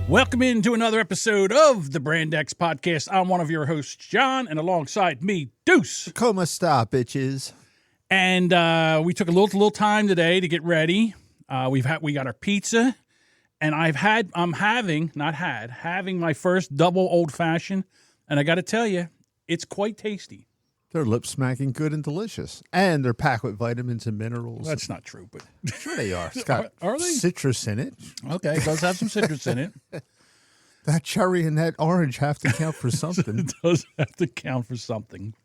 Welcome into another episode of the Brand X Podcast. I'm one of your hosts, John, and alongside me, Deuce. Como sta, bitches? And we took a little time today to get ready. We got our pizza, and I'm having my first double old fashioned, and I got to tell you, it's quite tasty. They're lip-smacking good and delicious. And they're packed with vitamins and minerals. Well, that's not true, but Sure they are. It's got are they? citrus in it. Okay, it does have some citrus in it. That cherry and that orange have to count for something. It does have to count for something.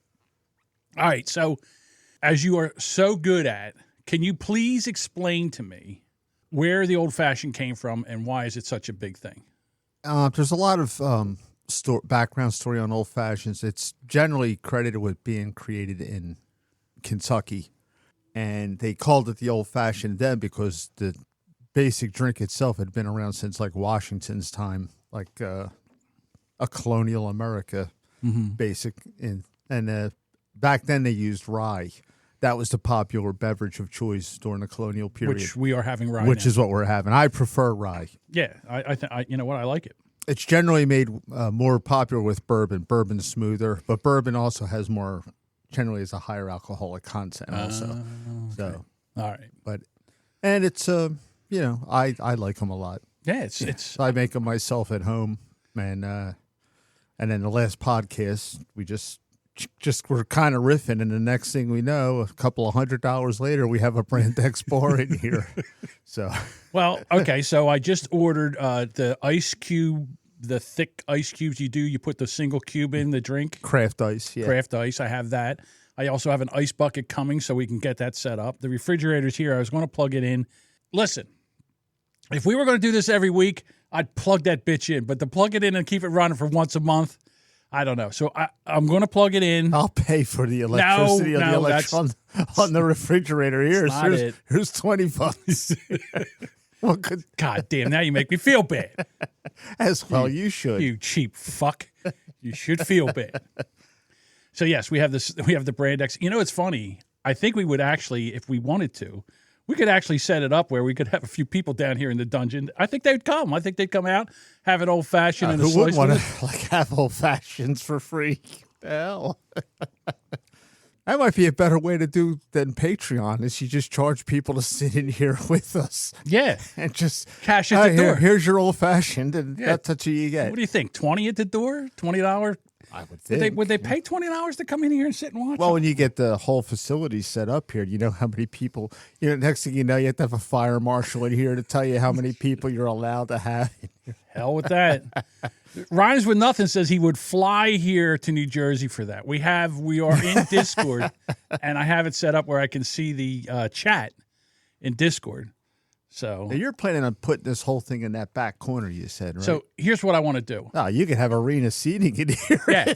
All right, so as you are so good at, can you please explain to me where the old-fashioned came from and why is it such a big thing? There's a lot of background story on old fashions. It's generally credited with being created in Kentucky, and they called it the old fashioned then because the basic drink itself had been around since like Washington's time, like a colonial America basic. And back then they used rye. That was the popular beverage of choice during the colonial period, Which we are having rye which now. is what we're having. I prefer rye. Yeah, I think you know what, I like it. It's generally made more popular with bourbon. Bourbon's smoother, but bourbon also has generally has a higher alcoholic content also. Okay. So, All right. And it's, I like them a lot. Yeah, it's I make them myself at home. And then the last podcast, we just were kind of riffing. And the next thing we know, a couple of $100 later, we have a Brand X bar in here. So... Well, okay, so I just ordered the ice cube, the thick ice cubes you do. You put the single cube in the drink. Craft ice, yeah. Craft ice, I have that. I also have an ice bucket coming so we can get that set up. The refrigerator's here. I was going to plug it in. Listen, if we were going to do this every week, I'd plug that bitch in. But to plug it in and keep it running for once a month, I don't know. So I'm going to plug it in. I'll pay for the electricity on the refrigerator. Here's $20. Well, God damn, now you make me feel bad. As well, you should. You cheap fuck. You should feel bad. So yes, we have this. We have the Brand X. You know, it's funny. I think we would actually, if we wanted to, we could actually set it up where we could have a few people down here in the dungeon. I think they'd come. I think they'd come out, have an old fashioned and a who wouldn't slice want to have old fashions for free? Hell. That might be a better way to do than Patreon, is you just charge people to sit in here with us. Yeah. And just cash at the door. Here's your old fashioned, and that's what you get. What do you think? $20 at the door? $20? I would think. Would they pay $20 to come in here and sit and watch? Well, when you get the whole facility set up here, you know how many people, next thing you know, you have to have a fire marshal in here to tell you how many people you're allowed to have. Hell with that. Rhymes with Nothing says he would fly here to New Jersey for that. We are in Discord, and I have it set up where I can see the chat in Discord. So now you're planning on putting this whole thing in that back corner, you said, right? So here's what I want to do. Oh, you could have arena seating in here. Yeah,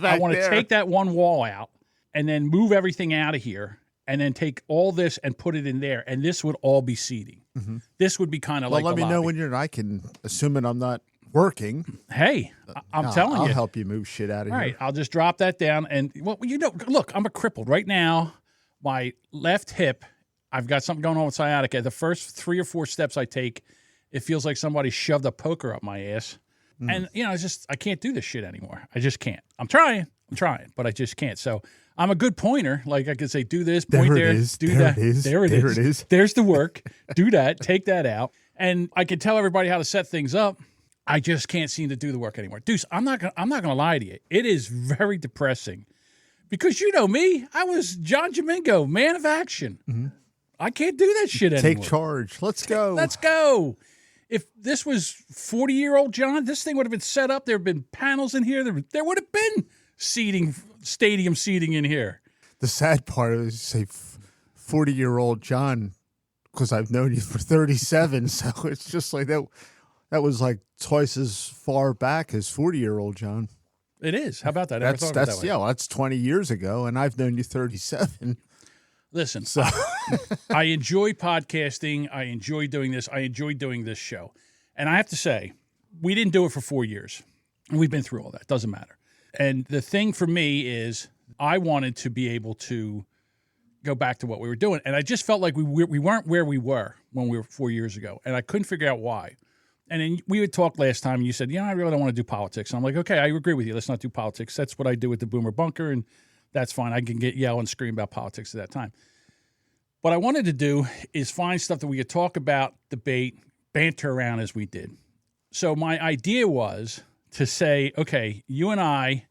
I want to take that one wall out and then move everything out of here and then take all this and put it in there, and this would all be seating. Mm-hmm. This would be kind of like let me lobby. know when you're. I can, assuming I'm not working. Hey, I'm telling you. I'll help you move shit out of here. All right, I'll just drop that down. And, look, I'm a crippled. Right now, my left hip, I've got something going on with sciatica. The first 3 or 4 steps I take, it feels like somebody shoved a poker up my ass. And, I can't do this shit anymore. I just can't. I'm trying, but I just can't. So I'm a good pointer. Like I could say, do this, point there, do that. There it is. There's the work. Do that. Take that out. And I can tell everybody how to set things up. I just can't seem to do the work anymore. Deuce, I'm not gonna lie to you. It is very depressing because you know me. I was John Domingo, man of action. Mm-hmm. I can't do that shit anymore. Take charge. Let's go. Let's go. If this was 40-year-old John, this thing would have been set up. There have been panels in here. There would have been stadium seating in here. The sad part is, say, 40-year-old John, because I've known you for 37, so it's just like that. That was like twice as far back as 40-year-old John. It is. How about that? That's 20 years ago, and I've known you 37. Listen, so I enjoy podcasting. I enjoy doing this. I enjoy doing this show. And I have to say, we didn't do it for 4 years. And we've been through all that. Doesn't matter. And the thing for me is I wanted to be able to go back to what we were doing. And I just felt like we weren't where we were when we were 4 years ago. And I couldn't figure out why. And then we would talk last time, and you said, I really don't want to do politics. And I'm like, okay, I agree with you. Let's not do politics. That's what I do with the Boomer Bunker, and that's fine. I can yell and scream about politics at that time. What I wanted to do is find stuff that we could talk about, debate, banter around as we did. So my idea was to say, okay, you and I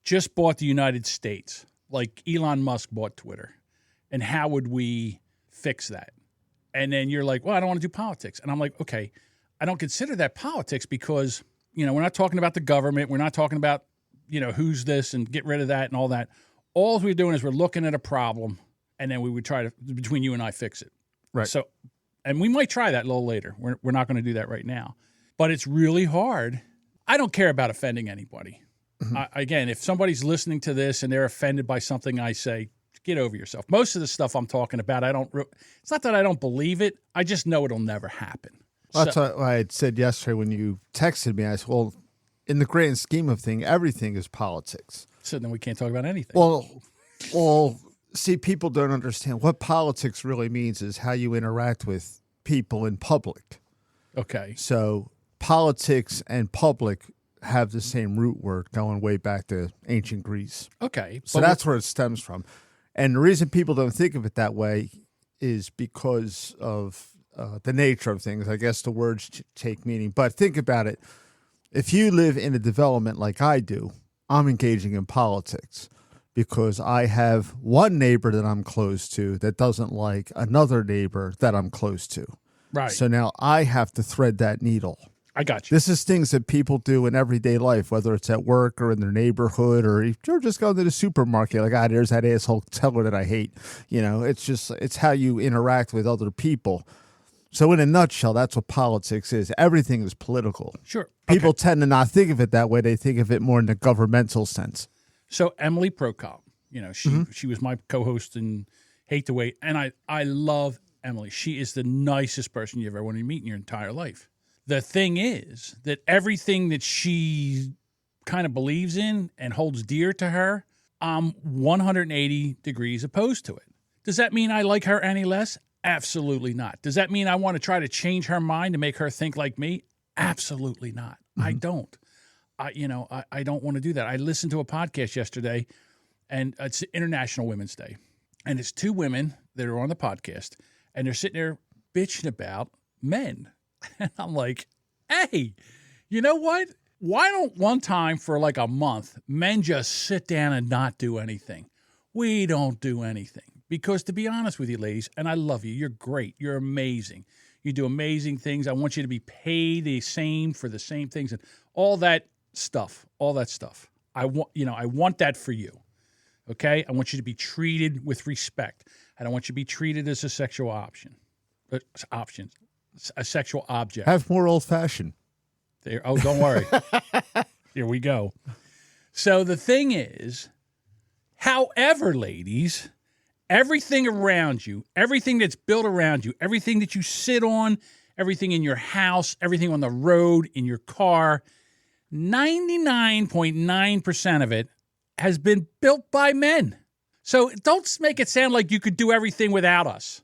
just bought the United States, like Elon Musk bought Twitter. And how would we fix that? And then you're like, well, I don't want to do politics. And I'm like, okay, I don't consider that politics because, we're not talking about the government. We're not talking about, who's this and get rid of that and all that. All we're doing is we're looking at a problem, and then we would try to, between you and I, fix it. Right. So, and we might try that a little later. We're not going to do that right now. But it's really hard. I don't care about offending anybody. Mm-hmm. Again, if somebody's listening to this and they're offended by something I say, get over yourself. Most of the stuff I'm talking about, it's not that I don't believe it. I just know it'll never happen. Well, that's what I had said yesterday when you texted me. I said, well, in the grand scheme of things, everything is politics. So then we can't talk about anything. Well, see, people don't understand what politics really means is how you interact with people in public. Okay. So politics and public have the same root word going way back to ancient Greece. Okay. So that's where it stems from. And the reason people don't think of it that way is because of the nature of things. I guess the words take meaning. But think about it. If you live in a development like I do, I'm engaging in politics because I have one neighbor that I'm close to that doesn't like another neighbor that I'm close to. Right. So now I have to thread that needle. I got you. This is things that people do in everyday life, whether it's at work or in their neighborhood, or if you're just going to the supermarket, like, there's that asshole teller that I hate. It's how you interact with other people. So in a nutshell, that's what politics is. Everything is political. Sure. People tend to not think of it that way. They think of it more in the governmental sense. So Emily Prokop, she was my co-host in Hate to Wait, and I love Emily. She is the nicest person you ever want to meet in your entire life. The thing is that everything that she kind of believes in and holds dear to her, I'm 180 degrees opposed to it. Does that mean I like her any less? Absolutely not. Does that mean I want to try to change her mind to make her think like me? Absolutely not. Mm-hmm. I don't. I don't want to do that. I listened to a podcast yesterday, and it's International Women's Day, and it's two women that are on the podcast, and they're sitting there bitching about men. And I'm like, hey, you know what? Why don't one time for like a month, men just sit down and not do anything? We don't do anything. Because to be honest with you, ladies, and I love you, you're great. You're amazing. You do amazing things. I want you to be paid the same for the same things and all that stuff. I want that for you. Okay? I want you to be treated with respect. I don't want you to be treated as a sexual a sexual object. Have more old-fashioned. There. Oh, don't worry. Here we go. So the thing is, however, ladies, everything around you, everything that's built around you, everything that you sit on, everything in your house, everything on the road, in your car, 99.9% of it has been built by men. So don't make it sound like you could do everything without us.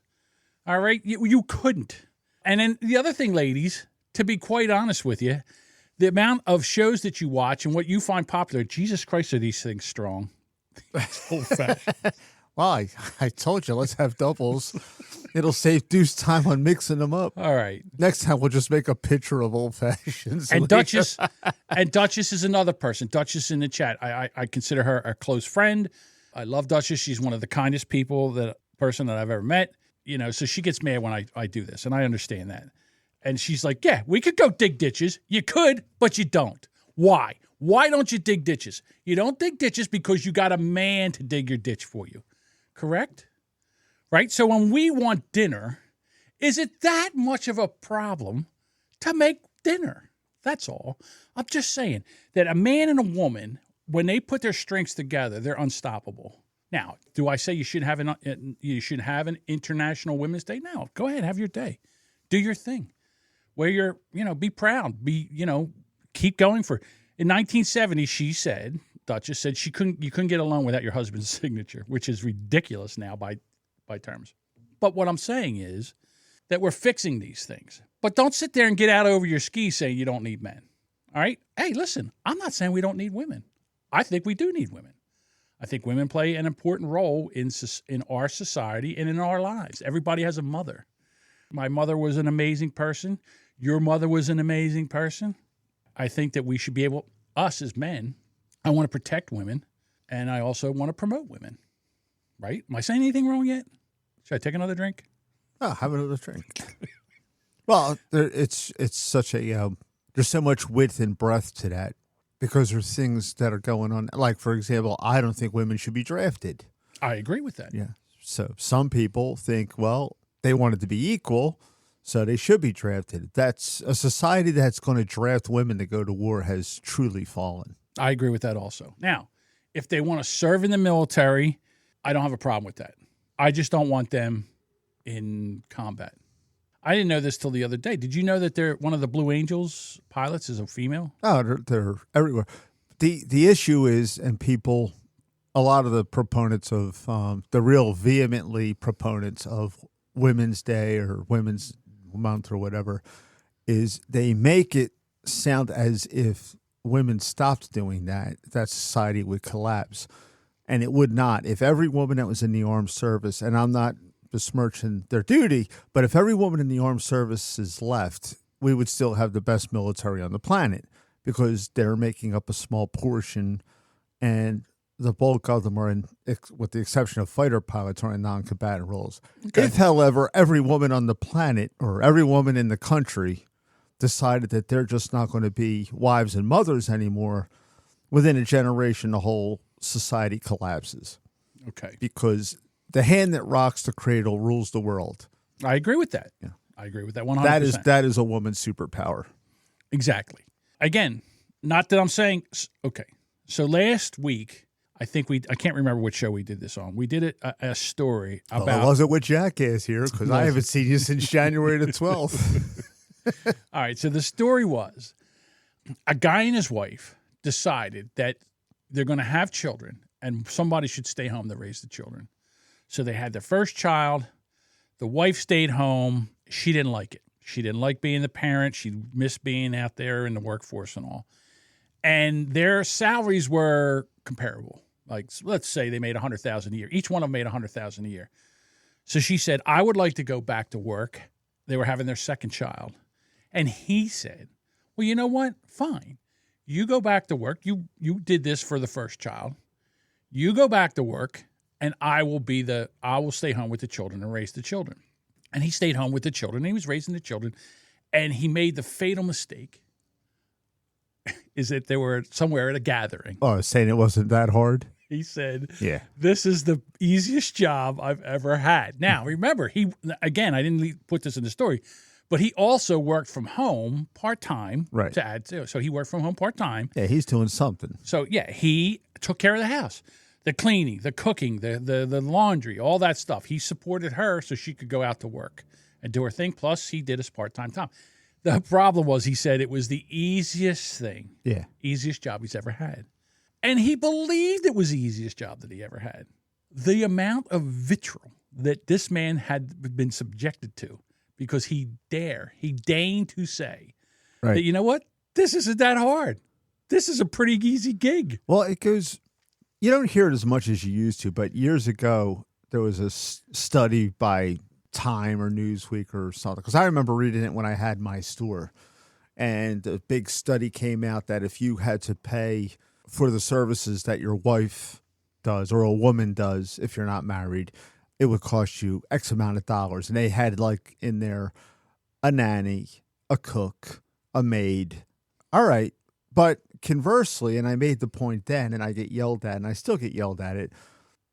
All right? You couldn't. And then the other thing, ladies, to be quite honest with you, the amount of shows that you watch and what you find popular, Jesus Christ, are these things strong. Well, I told you, let's have doubles. It'll save Deuce time on mixing them up. All right. Next time, we'll just make a picture of old fashions. And Duchess is another person. Duchess in the chat. I consider her a close friend. I love Duchess. She's one of the kindest person that I've ever met. So she gets mad when I do this, and I understand that. And she's like, yeah, we could go dig ditches. You could, but you don't. Why? Why don't you dig ditches? You don't dig ditches because you got a man to dig your ditch for you. Correct? Right? So when we want dinner, is it that much of a problem to make dinner? That's all. I'm just saying that a man and a woman, when they put their strengths together, they're unstoppable. Now, do I say you should have an International Women's Day? No. Go ahead, have your day. Do your thing. Where you're, be proud. Keep going for it. In 1970, Duchess said you couldn't get a loan without your husband's signature, which is ridiculous now by terms. But what I'm saying is that we're fixing these things. But don't sit there and get out over your skis saying you don't need men. All right? Hey, listen, I'm not saying we don't need women. I think we do need women. I think women play an important role in our society and in our lives. Everybody has a mother. My mother was an amazing person. Your mother was an amazing person. I think that we should be able, us as men, I want to protect women, and I also want to promote women. Right? Am I saying anything wrong yet? Should I take another drink? Oh, have another drink. Well, it's such a there's so much width and breadth to that because there's things that are going on. Like, for example, I don't think women should be drafted. I agree with that. Yeah. So some people think, well, they wanted to be equal, so they should be drafted. That's a society that's going to draft women to go to war has truly fallen. I agree with that also. Now, if they want to serve in the military, I don't have a problem with that. I just don't want them in combat. I didn't know this till the other day. Did you know that one of the Blue Angels pilots is a female? Oh, they're everywhere. The issue is, and people, a lot of the proponents of the real vehemently proponents of Women's Day or Women's Month or whatever, is they make it sound as if women stopped doing that society would collapse. And it would not. If every woman that was in the armed service, and I'm not besmirching their duty, but if every woman in the armed services left, we would still have the best military on the planet because they're making up a small portion, and the bulk of them are in, with the exception of fighter pilots, are in non-combatant roles. Okay. If, however, every woman on the planet or every woman in the country decided that they're just not going to be wives and mothers anymore, within a generation, the whole society collapses. Okay. Because the hand that rocks the cradle rules the world. I agree with that. Yeah. I agree with that 100%. That is a woman's superpower. Exactly. Again, not that I'm saying, okay. So last week, I can't remember which show we did this on. We did a story about. Well, I wasn't with Jackass here because I haven't seen you since January the 12th. All right. So the story was a guy and his wife decided that they're going to have children and somebody should stay home to raise the children. So they had their first child. The wife stayed home. She didn't like it. She didn't like being the parent. She missed being out there in the workforce and all. And their salaries were comparable. Like, let's say they made $100,000 a year. Each one of them made $100,000 a year. So she said, I would like to go back to work. They were having their second child. And he said, well, you know what? Fine. You go back to work. You did this for the first child. You go back to work, and I will stay home with the children and raise the children. And he stayed home with the children. And he was raising the children. And he made the fatal mistake is that they were somewhere at a gathering. Oh, saying it wasn't that hard? He said, yeah, this is the easiest job I've ever had. Now, remember, I didn't put this in the story, but he also worked from home part-time to add to. So he worked from home part-time. Yeah, he's doing something. So, yeah, he took care of the house, the cleaning, the cooking, the laundry, all that stuff. He supported her so she could go out to work and do her thing. Plus, he did his part-time time. The problem was, he said it was the easiest thing, easiest job he's ever had. And he believed it was the easiest job that he ever had. The amount of vitriol that this man had been subjected to because he deigned to say that, you know what, this isn't that hard. This is a pretty easy gig. Well, it goes, you don't hear it as much as you used to, but years ago, there was a study by Time or Newsweek or something, because I remember reading it when I had my store, and a big study came out that if you had to pay for the services that your wife does or a woman does if you're not married, it would cost you X amount of dollars. And they had like in there a nanny, a cook, a maid. All right. But conversely, and I made the point then, and I get yelled at, and I still get yelled at it.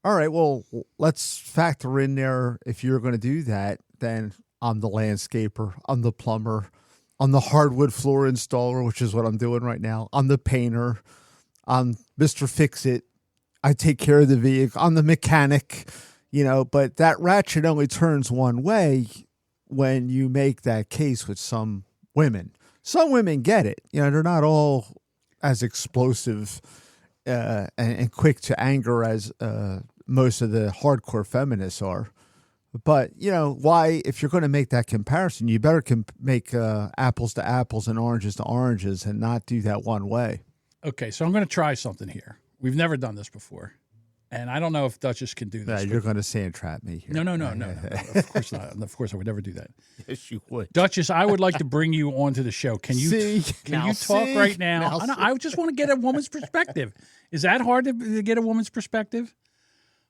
All right, well, let's factor in there, if you're going to do that, then I'm the landscaper, I'm the plumber, I'm the hardwood floor installer, which is what I'm doing right now. I'm the painter, I'm Mr. Fix-It, I take care of the vehicle, I'm the mechanic, but that ratchet only turns one way when you make that case with some women. Some women get it. They're not all as explosive and quick to anger as most of the hardcore feminists are. But, why, if you're going to make that comparison, you better make apples to apples and oranges to oranges and not do that one way. Okay, so I'm going to try something here. We've never done this before. And I don't know if Duchess can do this. You're going to sand trap me here. No. Of course not. Of course I would never do that. Yes, you would. Duchess, I would like to bring you onto the show. Can you talk right now? I just want to get a woman's perspective. Is that hard to get a woman's perspective?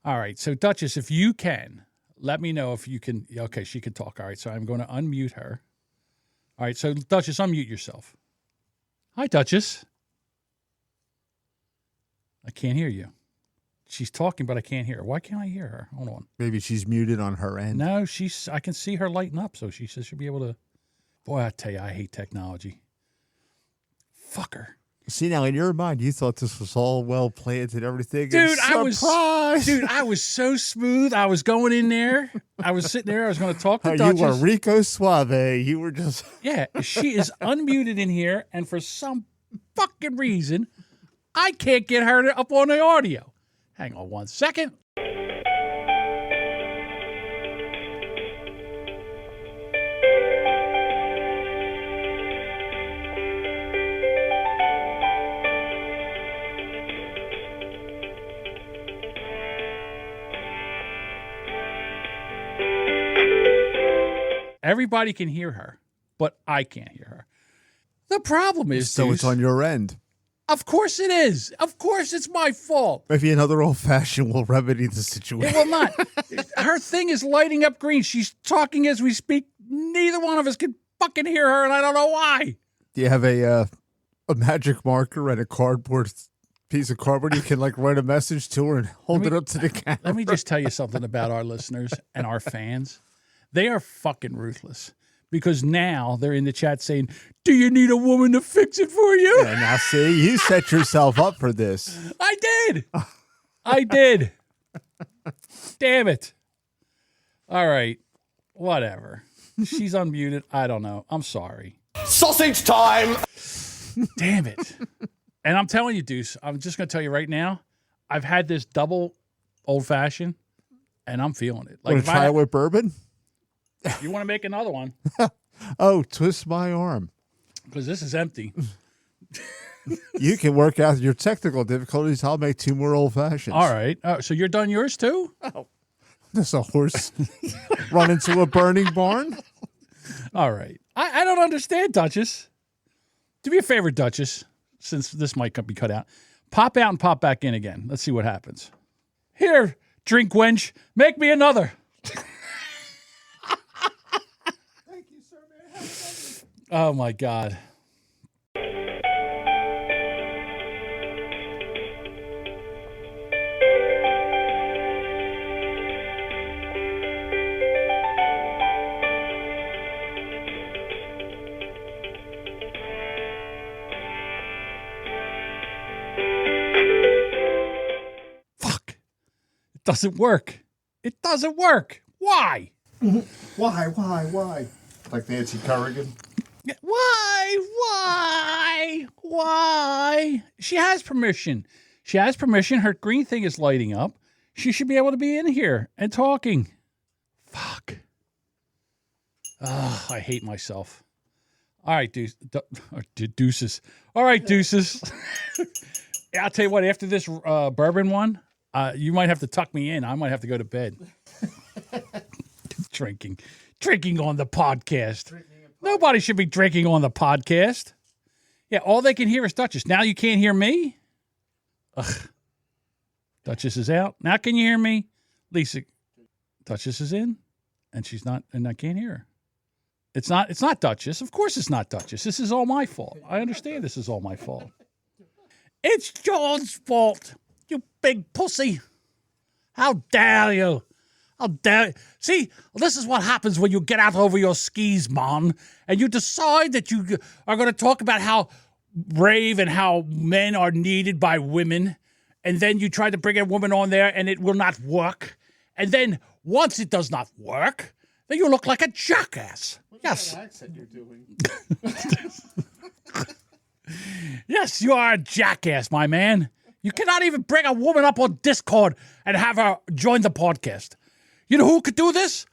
All right. So, Duchess, if you can, let me know if you can. Okay, she can talk. All right. So I'm going to unmute her. All right. So, Duchess, unmute yourself. Hi, Duchess. I can't hear you. She's talking, but I can't hear her. Why can't I hear her? Hold on. Maybe she's muted on her end. No, I can see her lighting up, so she says she'll be able to. Boy, I tell you, I hate technology. Fuck her. See, now in your mind, you thought this was all well planned and everything. Dude, I was so smooth. I was going in there. I was sitting there. I was going to talk to Duchess. You were Rico Suave. You were just. Yeah, she is unmuted in here, and for some fucking reason, I can't get her up on the audio. Hang on one second. Everybody can hear her, but I can't hear her. The problem is, so Deuce, it's on your end. Of course it is. Of course it's my fault. Maybe another old-fashioned will remedy the situation. It will not. Her thing is lighting up green. She's talking as we speak. Neither one of us can fucking hear her, and I don't know why. Do you have a magic marker and a piece of cardboard you can write a message to her and hold it up to the camera? Let me just tell you something about our listeners and our fans. They are fucking ruthless. Because now they're in the chat saying, do you need a woman to fix it for you? Yeah, now see, you set yourself up for this. I did. Damn it. All right. Whatever. She's unmuted. I don't know. I'm sorry. Sausage time! Damn it. And I'm telling you, Deuce, I'm just going to tell you right now, I've had this double old-fashioned, and I'm feeling it. Want to try it with bourbon? You want to make another one? Oh, twist my arm. Because this is empty. You can work out your technical difficulties. I'll make 2 more old fashions. All right. So you're done yours too? Oh, there's a horse run into a burning barn. All right. I don't understand, Duchess. Do me a favor, Duchess, since this might be cut out. Pop out and pop back in again. Let's see what happens. Here, drink wench. Make me another. Oh, my God. Fuck. It doesn't work. It doesn't work. Why? Why? Like Nancy Kerrigan? Why? She has permission. Her green thing is lighting up. She should be able to be in here and talking. Fuck. I hate myself. All right, Deuces. All right, Deuces. I'll tell you what, after this bourbon one, you might have to tuck me in. I might have to go to bed. Drinking on the podcast. Nobody should be drinking on the podcast. Yeah, all they can hear is Duchess. Now you can't hear me? Ugh. Duchess is out. Now can you hear me? Lisa, Duchess is in, and she's not, and I can't hear her. It's not Duchess. Of course it's not Duchess. This is all my fault. I understand this is all my fault. It's John's fault, you big pussy. How dare you? How dare you? See, this is what happens when you get out over your skis, man, and you decide that you are going to talk about how brave and how men are needed by women, and then you try to bring a woman on there and it will not work. And then once it does not work, then you look like a jackass. Yes. What accent you're doing? Yes, you are a jackass, my man. You cannot even bring a woman up on Discord and have her join the podcast. You know who could do this?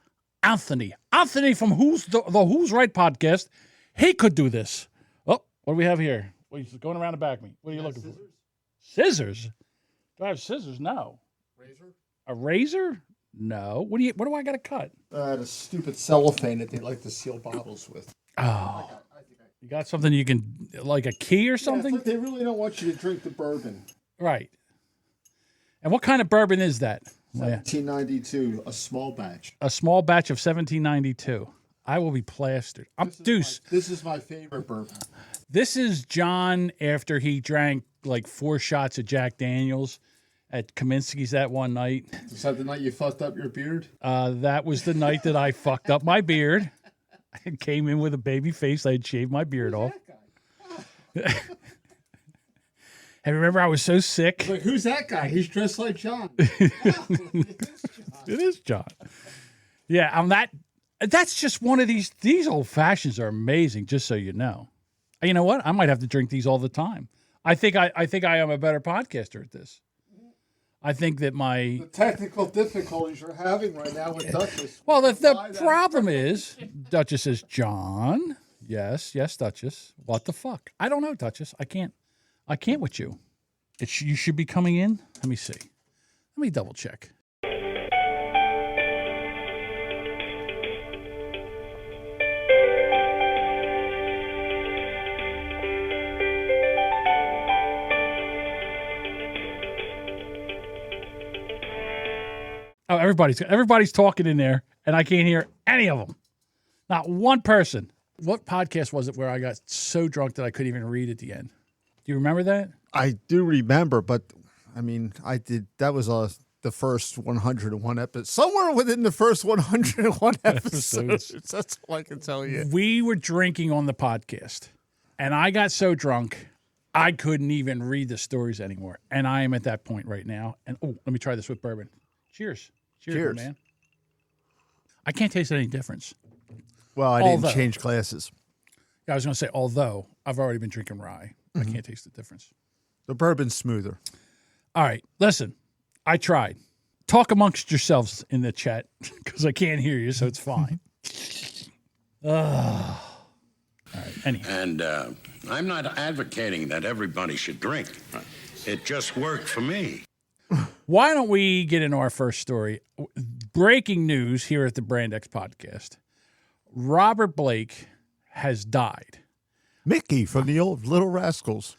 Anthony. Anthony from Who's the Who's Right podcast. He could do this. Oh, what do we have here? Well, he's going around the back of me. What are you looking for? Scissors? Do I have scissors? No. Razor? A razor? No. What do I got to cut? The stupid cellophane that they like to seal bottles with. Oh. You got something you can, like a key or something? Yeah, it's like they really don't want you to drink the bourbon. Right. And what kind of bourbon is that? 1792, a small batch. A small batch of 1792. I will be plastered. I'm Deuce. This is my favorite bourbon. This is John after he drank like 4 shots of Jack Daniels at Kaminsky's that one night. Is that the night you fucked up your beard? That was the night that I fucked up my beard. I came in with a baby face. I had shaved my beard off. And remember, I was so sick. Like, who's that guy? He's dressed like John. It is John. Yeah, I'm that. That's just one of these. These old fashions are amazing. Just so you know. You know what? I might have to drink these all the time. I think I am a better podcaster at this. I think that the technical difficulties you're having right now with Duchess. Well, the problem is, Duchess says, John. Yes, Duchess. What the fuck? I don't know, Duchess. I can't with you. You should be coming in. Let me see. Let me double check. Oh, everybody's talking in there, and I can't hear any of them. Not one person. What podcast was it where I got so drunk that I couldn't even read at the end? Do you remember that? I do remember, but I mean, I did. That was the first 101 episode. Somewhere within the first 101 episodes. That's all I can tell you. We were drinking on the podcast, and I got so drunk I couldn't even read the stories anymore. And I am at that point right now. And let me try this with bourbon. Cheers. Cheers, man. I can't taste any difference. Well, I didn't change glasses. I was going to say, although I've already been drinking rye, I can't taste the difference. The bourbon's smoother. All right, listen. I tried. Talk amongst yourselves in the chat because I can't hear you, so it's fine. All right, anyhow. And I'm not advocating that everybody should drink. It just worked for me. Why don't we get into our first story? Breaking news here at the Brand X podcast. Robert Blake has died. Mickey from the old Little Rascals.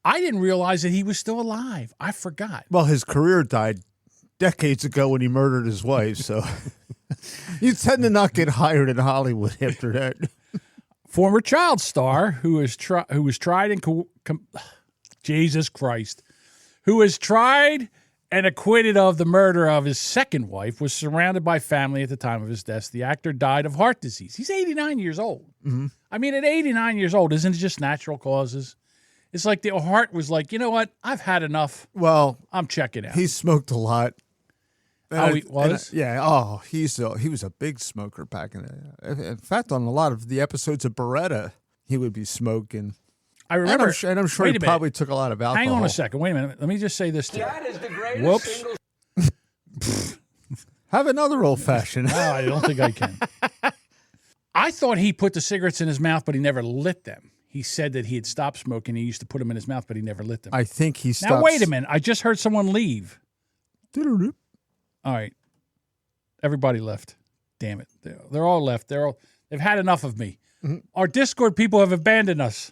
I didn't realize that he was still alive. I forgot. Well, his career died decades ago when he murdered his wife, so you tend to not get hired in Hollywood after that. Former child star who was tried and Jesus Christ, who was tried and acquitted of the murder of his second wife, was surrounded by family at the time of his death. The actor died of heart disease. He's 89 years old. Mm-hmm. I mean, at 89 years old, isn't it just natural causes? It's like the heart was like, you know what? I've had enough. Well, I'm checking out. He smoked a lot. Oh, he was? Yeah. Oh, he was a big smoker back in the. In fact, on a lot of the episodes of Beretta, he would be smoking. I remember. And I'm sure he probably took a lot of alcohol. Hang on a second. Wait a minute. Let me just say this to you. That is the greatest Whoops. Have another old fashioned. No, I don't think I can. I thought he put the cigarettes in his mouth, but he never lit them. He said that he had stopped smoking. He used to put them in his mouth, but he never lit them. I think he stopped. Now, wait a minute. I just heard someone leave. All right. Everybody left. Damn it. They're all left. They've had enough of me. Mm-hmm. Our Discord people have abandoned us.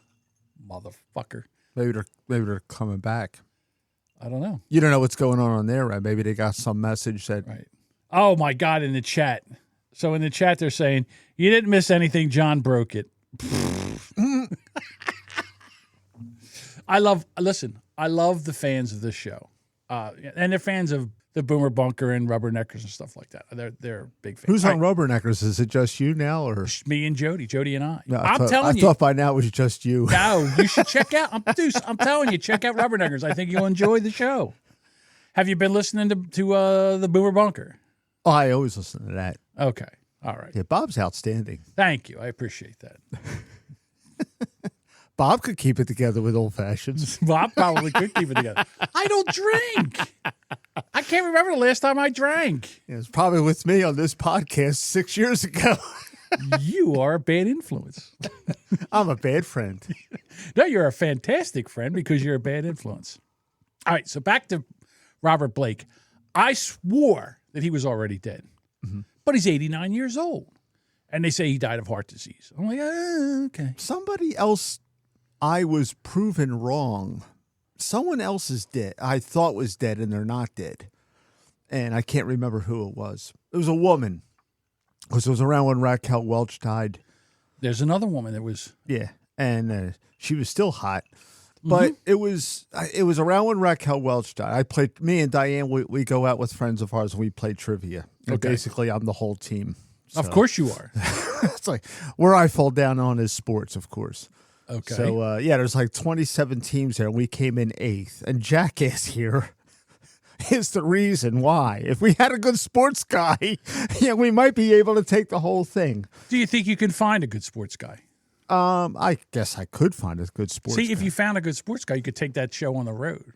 Motherfucker. Maybe they're coming back. I don't know. You don't know what's going on there, right? Maybe they got some message that. Right. Oh, my God, in the chat. So in the chat, they're saying, you didn't miss anything. John broke it. I love the fans of this show. And they're fans of the Boomer Bunker and Rubberneckers and stuff like that. They're big fans. Who's on Rubberneckers? Is it just you now, or me and Jody and I? No, I thought by now it was just you. No, you should check out. I'm telling you, check out Rubberneckers. I think you'll enjoy the show. Have you been listening to the Boomer Bunker? Oh, I always listen to that. Okay, all right. Yeah, Bob's outstanding. Thank you. I appreciate that. Bob could keep it together with old fashions. Bob probably could keep it together. I don't drink. I can't remember the last time I drank. It was probably with me on this podcast 6 years ago. You are a bad influence. I'm a bad friend. No, you're a fantastic friend because you're a bad influence. All right, so back to Robert Blake. I swore that he was already dead, but he's 89 years old. And they say he died of heart disease. I'm like, okay. Somebody else I was proven wrong. Someone else is dead. I thought was dead, and they're not dead. And I can't remember who it was. It was a woman. Because it was around when Raquel Welch died. There's another woman that was... Yeah, and she was still hot. But it was around when Raquel Welch died. Me and Diane, we go out with friends of ours and we play trivia. And Okay. basically, I'm the whole team. So. Of course you are. It's like where I fall down on is sports, of course. Okay. So, there's like 27 teams there, and we came in 8th. And Jackass here is the reason why. If we had a good sports guy, we might be able to take the whole thing. Do you think you can find a good sports guy? I guess I could find a good sports guy. See, if you found a good sports guy, you could take that show on the road.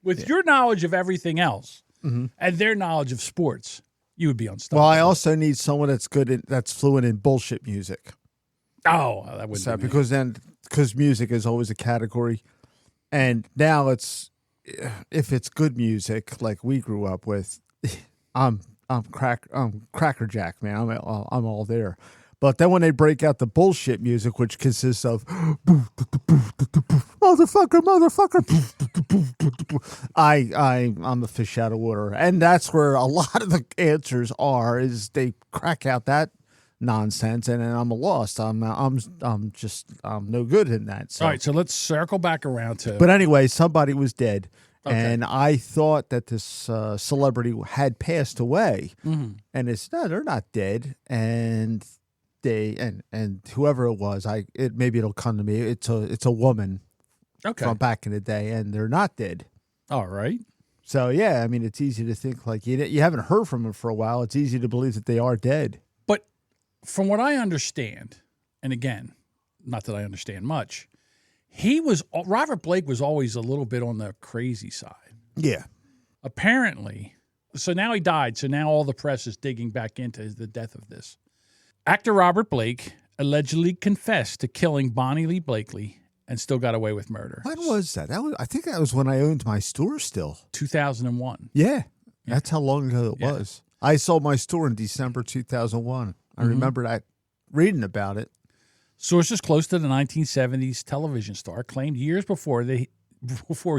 With your knowledge of everything else and their knowledge of sports, you would be unstoppable. Well, I also need someone that's fluent in bullshit music. Oh, that wouldn't be me. Because music is always a category, and now if it's good music like we grew up with, I'm Cracker Jack, man. I'm all there. But then when they break out the bullshit music, which consists of motherfucker, I'm a fish out of water, and that's where a lot of the answers are. Is they crack out that nonsense, and I'm lost. I'm no good in that. So. All right, so let's circle back around to. But anyway, somebody was dead. Okay. And I thought that this celebrity had passed away, and no, they're not dead. And and whoever it was, maybe it'll come to me. It's a woman from back in the day, and they're not dead. All right. So yeah, I mean, it's easy to think like you haven't heard from them for a while. It's easy to believe that they are dead. But from what I understand, and again, not that I understand much, Robert Blake was always a little bit on the crazy side. Yeah. Apparently, so now he died. So now all the press is digging back into the death of this. Actor Robert Blake allegedly confessed to killing Bonnie Lee Blakely and still got away with murder. When was that? I think that was when I owned my store still. 2001. Yeah. That's how long ago it was. I sold my store in December 2001. I remember that reading about it. Sources close to the 1970s television star claimed years before he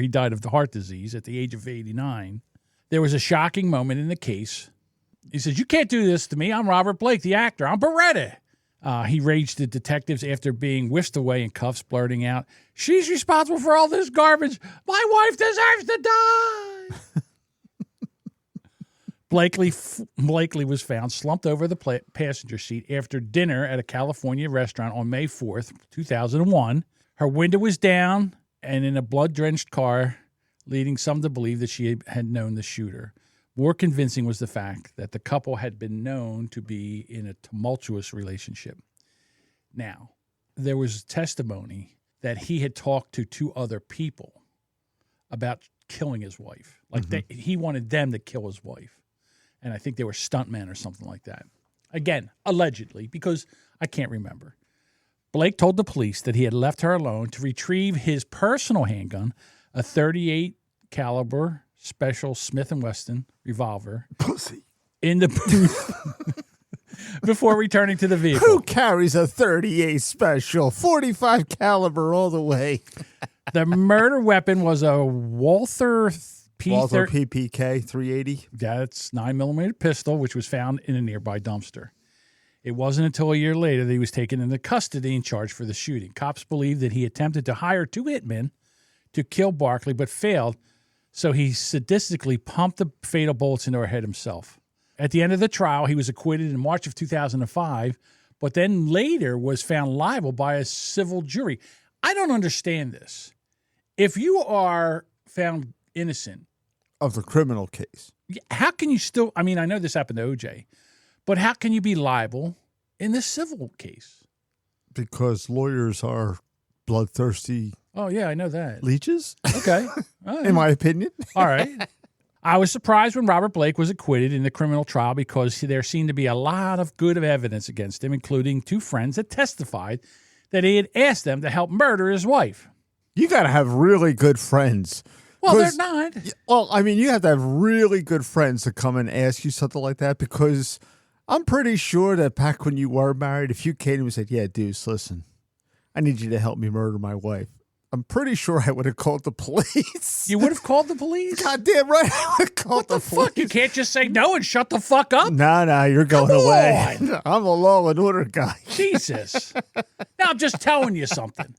died of the heart disease at the age of 89, there was a shocking moment in the case. He says, "You can't do this to me. I'm Robert Blake, the actor. I'm Beretta." He raged at detectives after being whisked away in cuffs, blurting out, "She's responsible for all this garbage. My wife deserves to die." Blakely was found slumped over the passenger seat after dinner at a California restaurant on May 4th, 2001. Her window was down and in a blood-drenched car, leading some to believe that she had known the shooter. More convincing was the fact that the couple had been known to be in a tumultuous relationship. Now, there was testimony that he had talked to 2 other people about killing his wife. Like he wanted them to kill his wife. And I think they were stuntmen or something like that. Again, allegedly, because I can't remember. Blake told the police that he had left her alone to retrieve his personal handgun, a .38 caliber special Smith & Wesson revolver. Pussy. In the booth before returning to the vehicle. Who carries a .38 special, 45 caliber all the way? The murder weapon was a Walther PPK 380. That's 9mm pistol, which was found in a nearby dumpster. It wasn't until a year later that he was taken into custody and charged for the shooting. Cops believe that he attempted to hire 2 hitmen to kill Barkley, but failed, so he sadistically pumped the fatal bullets into her head himself. At the end of the trial, he was acquitted in March of 2005, but then later was found liable by a civil jury. I don't understand this. If you are found innocent of the criminal case, how can you still, I mean, I know this happened to OJ, but how can you be liable in the civil case? Because lawyers are bloodthirsty. Oh, yeah, I know that. Leeches? Okay. All right. In my opinion. All right. I was surprised when Robert Blake was acquitted in the criminal trial because there seemed to be a lot of good evidence against him, including 2 friends that testified that he had asked them to help murder his wife. You got to have really good friends. Well, they're not. Well, I mean, you have to have really good friends to come and ask you something like that, because I'm pretty sure that back when you were married, if you came and said, yeah, Deuce, listen, I need you to help me murder my wife, I'm pretty sure I would have called the police. You would have called the police? Goddamn right, I would have called the police. Fuck? You can't just say no and shut the fuck up? No, you're going Come away. on. I'm a law and order guy. Jesus. Now, I'm just telling you something.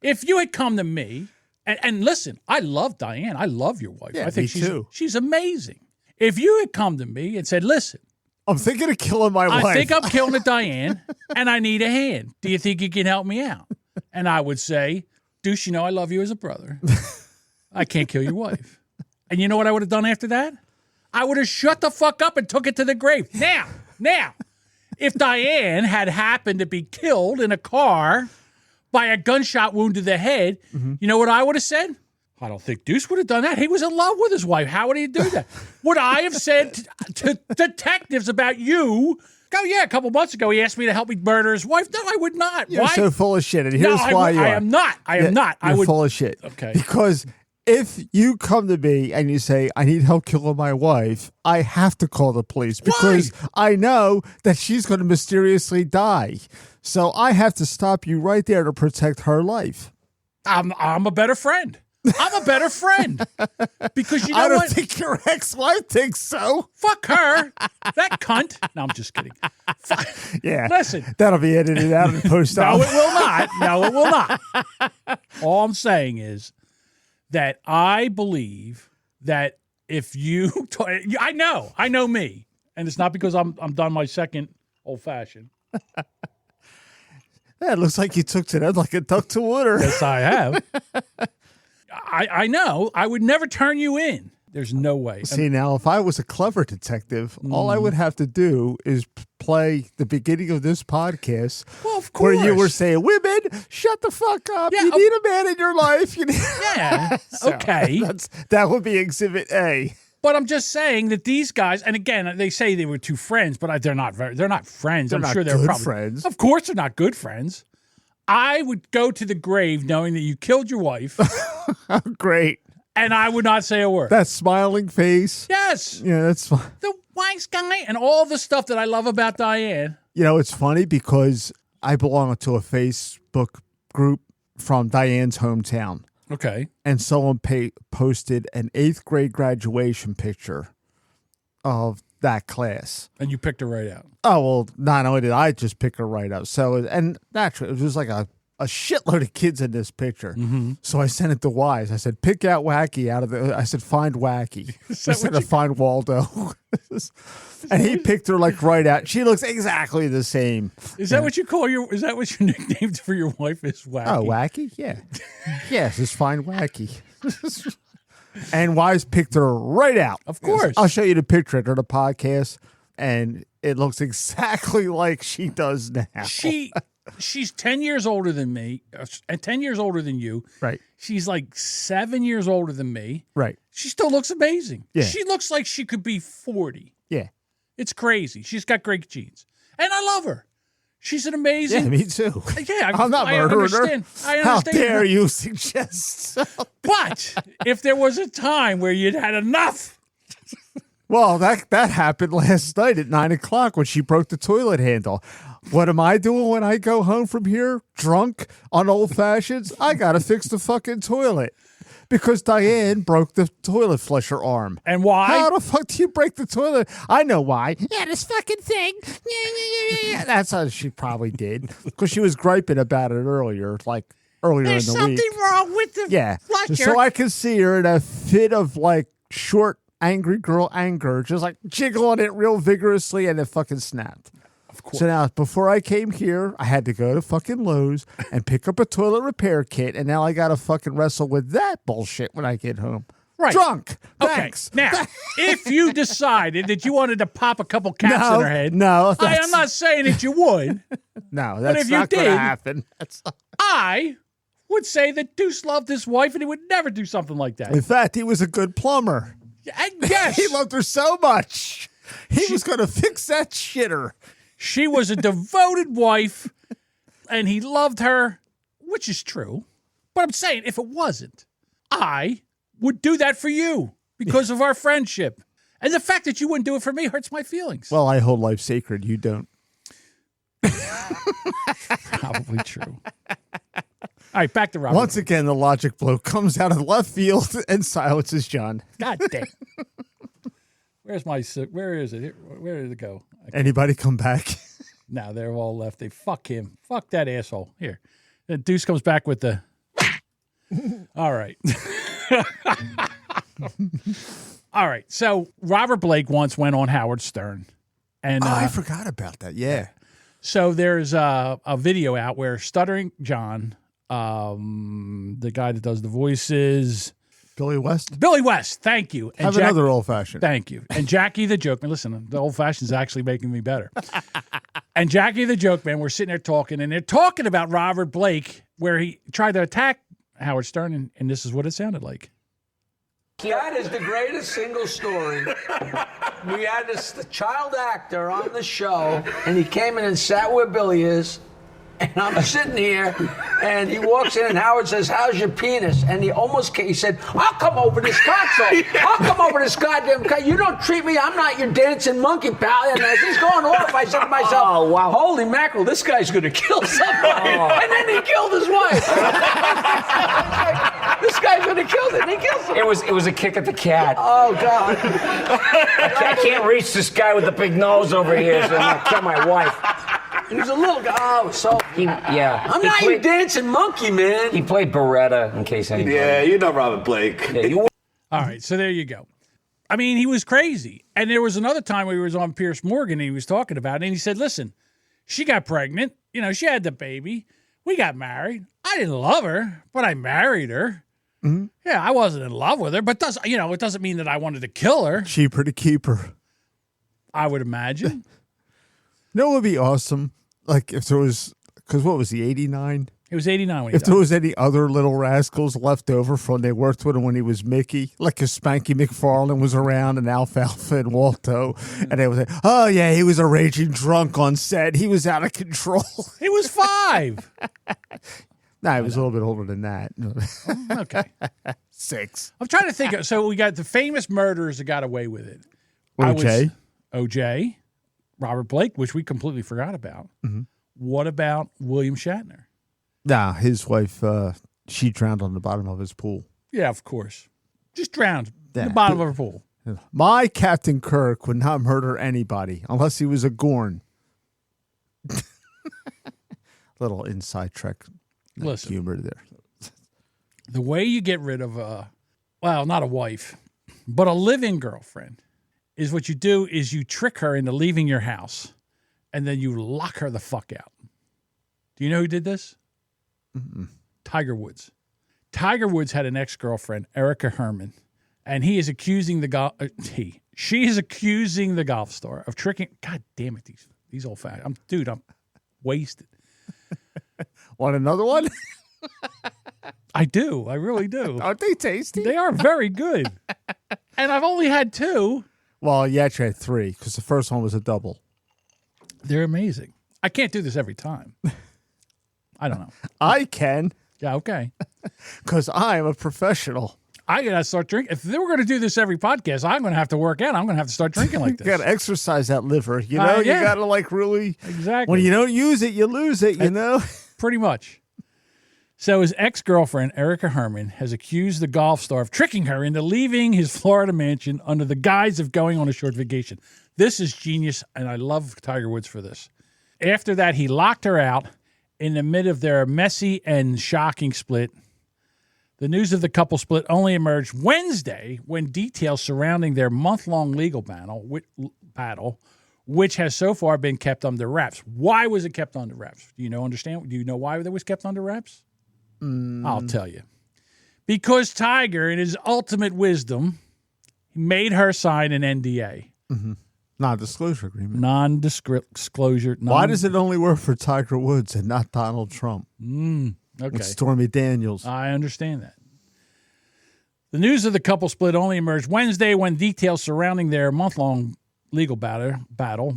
If you had come to me, and listen, I love Diane. I love your wife. Yeah, I think me too. She's amazing. If you had come to me and said, listen, I'm thinking of killing my wife. I think I'm killing a Diane, and I need a hand. Do you think you can help me out? And I would say, Deuce, you know I love you as a brother. I can't kill your wife. And you know what I would have done after that? I would have shut the fuck up and took it to the grave. Now, if Diane had happened to be killed in a car by a gunshot wound to the head, you know what I would have said? I don't think Deuce would have done that. He was in love with his wife. How would he do that? Would I have said to detectives about you, oh, yeah, a couple months ago, he asked me to help me murder his wife? No, I would not. You're Why? so full of shit, and here's why you are. I am not. I am not. You're full of shit. Okay. Because if you come to me and you say, I need help killing my wife, I have to call the police because I know that she's going to mysteriously die. So I have to stop you right there to protect her life. I'm a better friend. I'm a better friend. Because you know I don't what? think your ex-wife thinks so. Fuck her. That cunt. No, I'm just kidding. Yeah. Listen. That'll be edited out and posted. No, it will not. No, it will not. All I'm saying is that I believe that if you... I know me. And it's not because I'm done my second old-fashioned. Yeah, it looks like you took to that like a duck to water. Yes, I have. I know. I would never turn you in. There's no way. See, now, if I was a clever detective, all I would have to do is play the beginning of this podcast. Well, of course. Where you were saying, women, shut the fuck up. Yeah, you need a man in your life. You need Yeah. So, okay. That would be Exhibit A. But I'm just saying that these guys, and again, they say they were 2 friends, but they're not friends. They're I'm not sure they're good probably friends. Of course, they're not good friends. I would go to the grave knowing that you killed your wife. Great. And I would not say a word. That smiling face. Yes. Yeah, that's fine. The wise guy and all the stuff that I love about Diane. You know, it's funny because I belong to a Facebook group from Diane's hometown. Okay. And someone posted an 8th grade graduation picture of that class. And you picked her right out. Oh, well, not only did I just pick her right up. So, and naturally, it was just like a shitload of kids in this picture. Mm-hmm. So I sent it to Wise. I said, pick out Wacky out of the, I said, find Wacky instead of find Waldo. And he picked her like right out. She looks exactly the same. Is that what you call is that what your nickname for your wife is, Wacky? Oh, Wacky? Yeah. Yes, just find Wacky. And Wise picked her right out. Of course. I'll show you the picture of the podcast, and it looks exactly like she does now. She's 10 years older than me, and 10 years older than you. Right. She's like 7 years older than me. Right. She still looks amazing. Yeah. She looks like she could be 40. Yeah. It's crazy. She's got great genes. And I love her. She's an amazing... Yeah, me too. Yeah, I'm not murdering her. I understand. How dare you suggest? But if there was a time where you'd had enough... Well, that happened last night at 9 o'clock when she broke the toilet handle. What am I doing when I go home from here? Drunk on old fashions? I got to fix the fucking toilet. Because Diane broke the toilet flusher arm. And why? How the fuck do you break the toilet? I know why. Yeah, this fucking thing. Yeah. That's how she probably did. Because she was griping about it earlier, like earlier There's in the week. There's something wrong with the flusher. So I could see her in a fit of like short, angry girl anger, just like jiggling it real vigorously, and it fucking snapped. Of course. So now, before I came here, I had to go to fucking Lowe's and pick up a toilet repair kit, and now I got to fucking wrestle with that bullshit when I get home. Right. Drunk. Okay. Thanks. Now, if you decided that you wanted to pop a couple caps in her head, no, I am not saying that you would. No, that's if you not going to did, happen. I would say that Deuce loved his wife, and he would never do something like that. In fact, he was a good plumber. And Yes. He loved her so much. He was going to fix that shitter. She was a devoted wife, and he loved her, which is true. But I'm saying, if it wasn't, I would do that for you because of our friendship. And the fact that you wouldn't do it for me hurts my feelings. Well, I hold life sacred. You don't. Probably true. All right, back to Robert. Once again, the logic blow comes out of left field and silences John. God damn. Where is it? Where did it go? Anybody come back? No, they're all left. They fuck him. Fuck that asshole. Here. Then Deuce comes back with the. All right. All right. So Robert Blake once went on Howard Stern. And I forgot about that. Yeah. So there's a video out where Stuttering John, the guy that does the voices. Billy West? Billy West, thank you. And Have another old-fashioned. Thank you. And Jackie the Joke Man. Listen, the old-fashioned is actually making me better. And Jackie the Joke Man, we're sitting there talking, and they're talking about Robert Blake, where he tried to attack Howard Stern, and this is what it sounded like. That is the greatest single story. We had this child actor on the show, and he came in and sat where Billy is, and I'm sitting here, and he walks in, and Howard says, "How's your penis?" And he almost came, he said, "I'll come over this console. I'll come over this goddamn console. You don't treat me, I'm not your dancing monkey, pal." And as he's going off, I said to myself, "Oh, wow. Holy mackerel, this guy's going to kill somebody." And then he killed his wife. This guy's going to kill it. And he kills him. It was a kick at the cat. Oh, God. I can't reach this guy with the big nose over here, so I'm going to kill my wife. He was a little guy. Oh, so. I'm not your dancing monkey, man. He played Beretta, in case anybody. Yeah, you know Robert Blake. Yeah, All right, so there you go. I mean, he was crazy. And there was another time where he was on Pierce Morgan, and he was talking about it, and he said, listen, she got pregnant. You know, she had the baby. We got married. I didn't love her, but I married her. Mm-hmm. Yeah, I wasn't in love with her, but it doesn't mean that I wanted to kill her. Cheaper to keep her. I would imagine. No, it would be awesome. Like if there was, because what was he, 89? It was 89 when he If died. there was any other little rascals left over from they worked with him when he was Mickey, like if Spanky McFarlane was around and Alfalfa and Walto, and they would say, "Oh yeah, he was a raging drunk on set. He was out of control." He was 5. Nah, he was a little bit older than that. Okay. 6. I'm trying to think. So we got the famous murderers that got away with it. OJ, Robert Blake, which we completely forgot about. Mm-hmm. What about William Shatner? Nah, his wife, she drowned on the bottom of his pool. Yeah, of course. Just drowned in the bottom of her pool. My Captain Kirk would not murder anybody unless he was a Gorn. Little inside track humor there. The way you get rid of not a wife, but a living girlfriend, is what you do is you trick her into leaving your house, and then you lock her the fuck out. Do you know who did this? Mm-mm. Tiger Woods. Tiger Woods had an ex-girlfriend, Erica Herman, and he is accusing she is accusing the golf star of tricking. God damn it, these old fashioned. I'm wasted. Want another one? I do. I really do. Aren't they tasty? They are very good. And I've only had 2. Well, you actually had 3 because the first one was a double. They're amazing. I can't do this every time. I don't know. I can. Yeah, okay. Because I'm a professional. I got to start drinking. If they were going to do this every podcast, I'm going to have to work out. I'm going to have to start drinking like this. You got to exercise that liver. You know, yeah. you got to like really. Exactly. When you don't use it, you lose it, you know? Pretty much. So his ex-girlfriend, Erica Herman, has accused the golf star of tricking her into leaving his Florida mansion under the guise of going on a short vacation. This is genius, and I love Tiger Woods for this. After that, he locked her out in the midst of their messy and shocking split. The news of the couple split only emerged Wednesday when details surrounding their month-long legal battle, which has so far been kept under wraps. Why was it kept under wraps? Do you know why it was kept under wraps? I'll tell you. Because Tiger, in his ultimate wisdom, made her sign an NDA. Mm-hmm. Non-disclosure agreement. Non-disclosure. Why does it only work for Tiger Woods and not Donald Trump? Okay. And Stormy Daniels. I understand that. The news of the couple split only emerged Wednesday when details surrounding their month-long legal battle,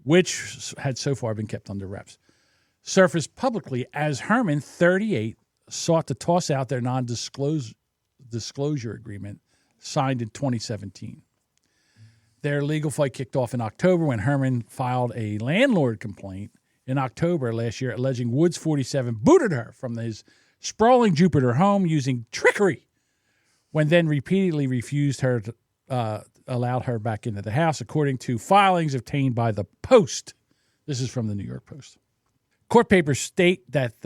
which had so far been kept under wraps, surfaced publicly as Herman, 38, sought to toss out their non-disclosure agreement signed in 2017. Their legal fight kicked off in October when Herman filed a landlord complaint in October last year alleging Woods, 47, booted her from his sprawling Jupiter home using trickery, when then repeatedly refused her to, allowed her back into the house, according to filings obtained by the Post. This is from the New York Post. Court papers state that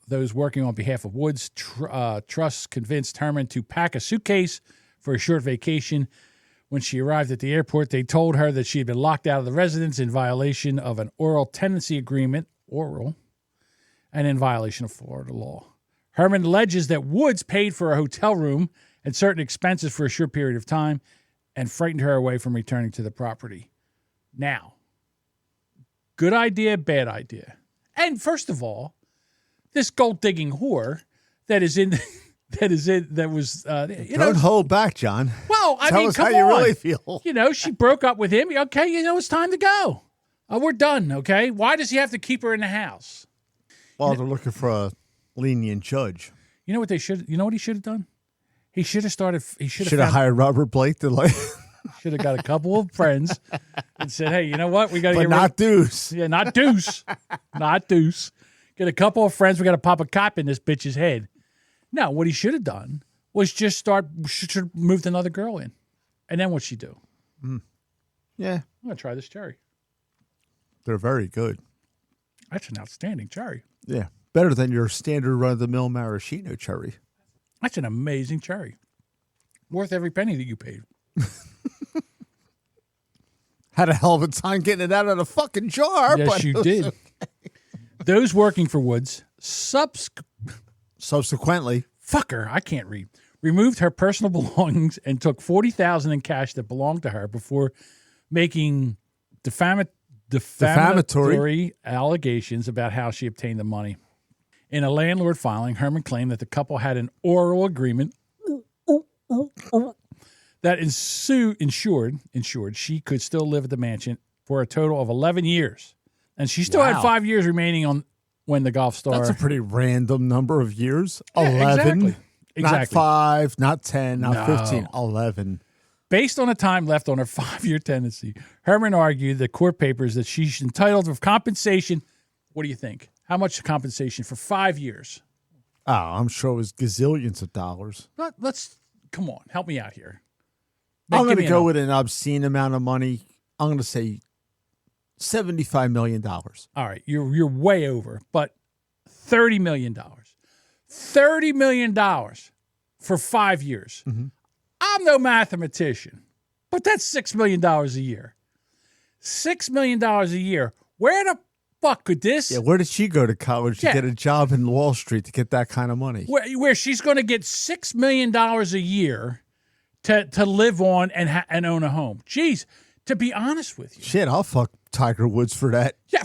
those working on behalf of Woods Trust convinced Herman to pack a suitcase for a short vacation. When she arrived at the airport, they told her that she had been locked out of the residence in violation of an oral tenancy agreement, and in violation of Florida law. Herman alleges that Woods paid for a hotel room and certain expenses for a short period of time and frightened her away from returning to the property. Now, good idea, bad idea. And first of all, this gold-digging whore that was Don't hold back, John. Well, I Tell mean, us come how on. you really feel. She broke up with him. Okay, it's time to go. We're done, okay? Why does he have to keep her in the house? Well, they're looking for a lenient judge. You know what he should have done? He should have started. He should have hired Robert Blake to should have got a couple of friends and said, "Hey, you know what? We got to get not Deuce. Yeah, not Deuce, not Deuce. Get a couple of friends. We got to pop a cop in this bitch's head." No, what he should have done was just should have moved another girl in, and then what'd she do? Yeah, I'm gonna try this cherry. they're very good. That's an outstanding cherry. Yeah, better than your standard run-of-the-mill maraschino cherry. That's an amazing cherry. Worth every penny that you paid. Had a hell of a time getting it out of the fucking jar. Yes, but you did. okay. Those working for Woods Subsequently, I can't read. Removed her personal belongings and took $40,000 in cash that belonged to her before making defamatory allegations about how she obtained the money. In a landlord filing, Herman claimed that the couple had an oral agreement that ensured she could still live at the mansion for a total of 11 years. And she still had 5 years remaining on when the Golf Star... That's a pretty random number of years. Yeah, 11. Exactly. Not 5, not 10, not 15, 11. Based on the time left on her 5-year tenancy, Herman argued the court papers that she's entitled to compensation. What do you think? How much compensation for 5 years? Oh, I'm sure it was gazillions of dollars. Let's come on, help me out here. I'm going to go with an obscene amount of money. I'm going to say $75 million. All right, you're way over, but $30 million. $30 million for 5 years. Mm-hmm. I'm no mathematician, but that's $6 million a year. $6 million a year. Where the fuck could this? Yeah, where did she go to college to get a job in Wall Street to get that kind of money? Where she's going to get $6 million a year to live on and own a home. Jeez, to be honest with you. Shit, I'll fuck Tiger Woods for that. Yeah.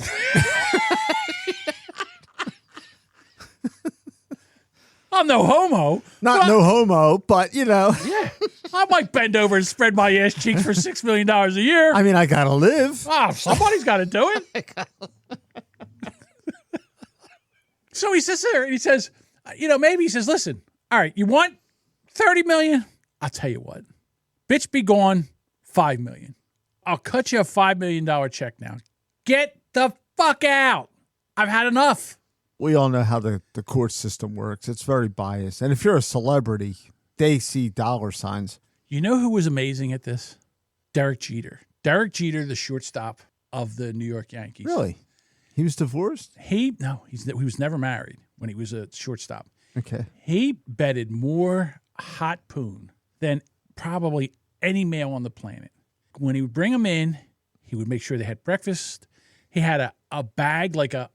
I'm no homo. No homo, but Yeah. I might bend over and spread my ass cheeks for $6 million a year. I mean, I got to live. Oh, somebody's got to do it. So he sits there and he says, maybe he says, listen, all right, you want $30 million? I'll tell you what. Bitch be gone, $5 million. I'll cut you a $5 million check now. Get the fuck out. I've had enough. We all know how the court system works. It's very biased. And if you're a celebrity, they see dollar signs. You know who was amazing at this? Derek Jeter. Derek Jeter, the shortstop of the New York Yankees. Really? He was divorced? He was never married when he was a shortstop. Okay. He betted more hot poon than probably any male on the planet. When he would bring them in, he would make sure they had breakfast. He had a bag, like a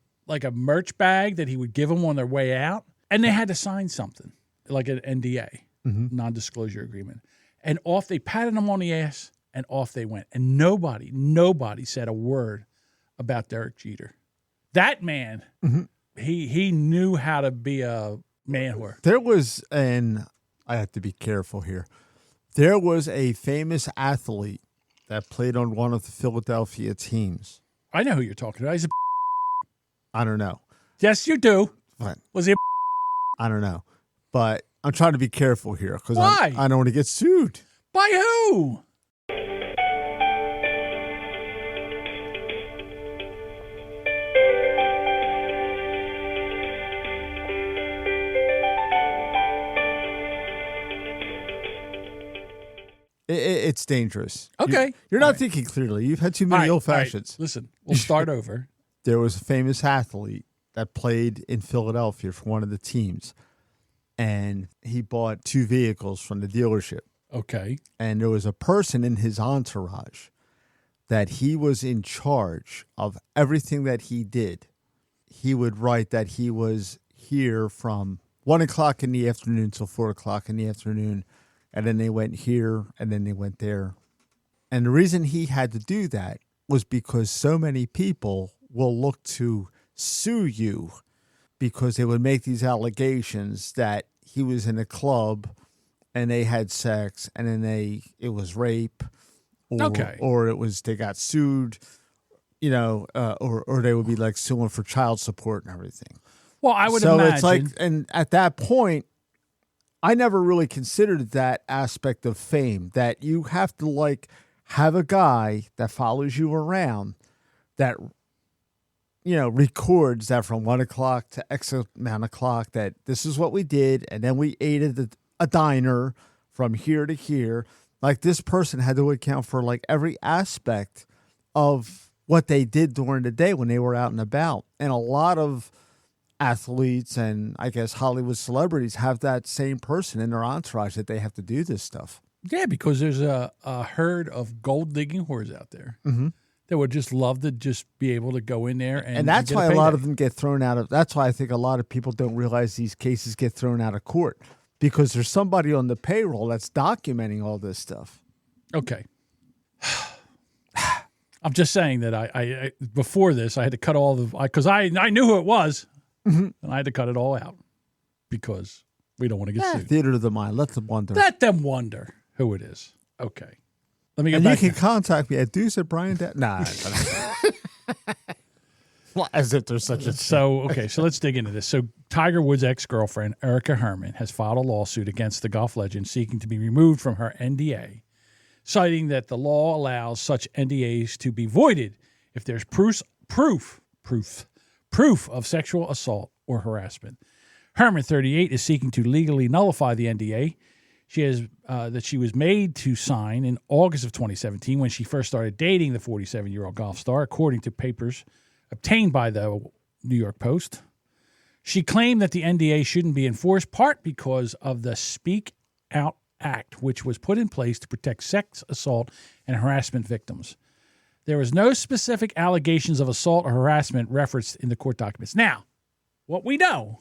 merch bag that he would give them on their way out. And they had to sign something, like an NDA, non-disclosure agreement. And off, they patted them on the ass, and off they went. And nobody said a word about Derek Jeter. That man, he knew how to be a man whore. There was an I have to be careful here. There was a famous athlete that played on one of the Philadelphia teams. I know who you're talking about. He's a I don't know. Yes, you do. But Was he a I don't know. But I'm trying to be careful here because Why? I don't want to get sued. by who? It's dangerous. Okay. You're not All right. thinking clearly. You've had too All many right, old all right. fashions. Listen, we'll start over. There was a famous athlete that played in Philadelphia for one of the teams, and he bought 2 vehicles from the dealership. Okay. And there was a person in his entourage that he was in charge of everything that he did. He would write that he was here from 1 o'clock in the afternoon till 4 o'clock in the afternoon, and then they went here, and then they went there. And the reason he had to do that was because so many people will look to sue you because they would make these allegations that he was in a club and they had sex, and then it was rape, or, Okay. or it was they got sued, or they would be like suing for child support and everything. Well, I would So imagine. it's like, and at that point, I never really considered that aspect of fame, that you have to like have a guy that follows you around that, records that from 1 o'clock to X amount of o'clock that this is what we did. And then we ate at a diner from here to here. Like this person had to account for like every aspect of what they did during the day when they were out and about. And a lot of athletes and I guess Hollywood celebrities have that same person in their entourage that they have to do this stuff. Yeah, because there's a herd of gold digging whores out there Mm-hmm. that would just love to just be able to go in there And that's get why a lot of payday. them get thrown out of. That's why I think a lot of people don't realize these cases get thrown out of court because there's somebody on the payroll that's documenting all this stuff. Okay. I'm just saying that I before this I had to cut all the because I knew who it was, and I had to cut it all out because we don't want to get sued. Theater of the mind. Let them wonder. Let them wonder who it is. Okay. Let me get And you back. can contact me at Deuce at Brian. Nah. Well, as if there's such a So let's dig into this. So Tiger Woods' ex-girlfriend, Erica Herman, has filed a lawsuit against the golf legend seeking to be removed from her NDA, citing that the law allows such NDAs to be voided if there's proof of sexual assault or harassment. Herman, 38, is seeking to legally nullify the NDA. She has that she was made to sign in August of 2017 when she first started dating the 47-year-old golf star, according to papers obtained by the New York Post. She claimed that the NDA shouldn't be enforced, part because of the Speak Out Act, which was put in place to protect sex assault and harassment victims. There was no specific allegations of assault or harassment referenced in the court documents. Now, what we know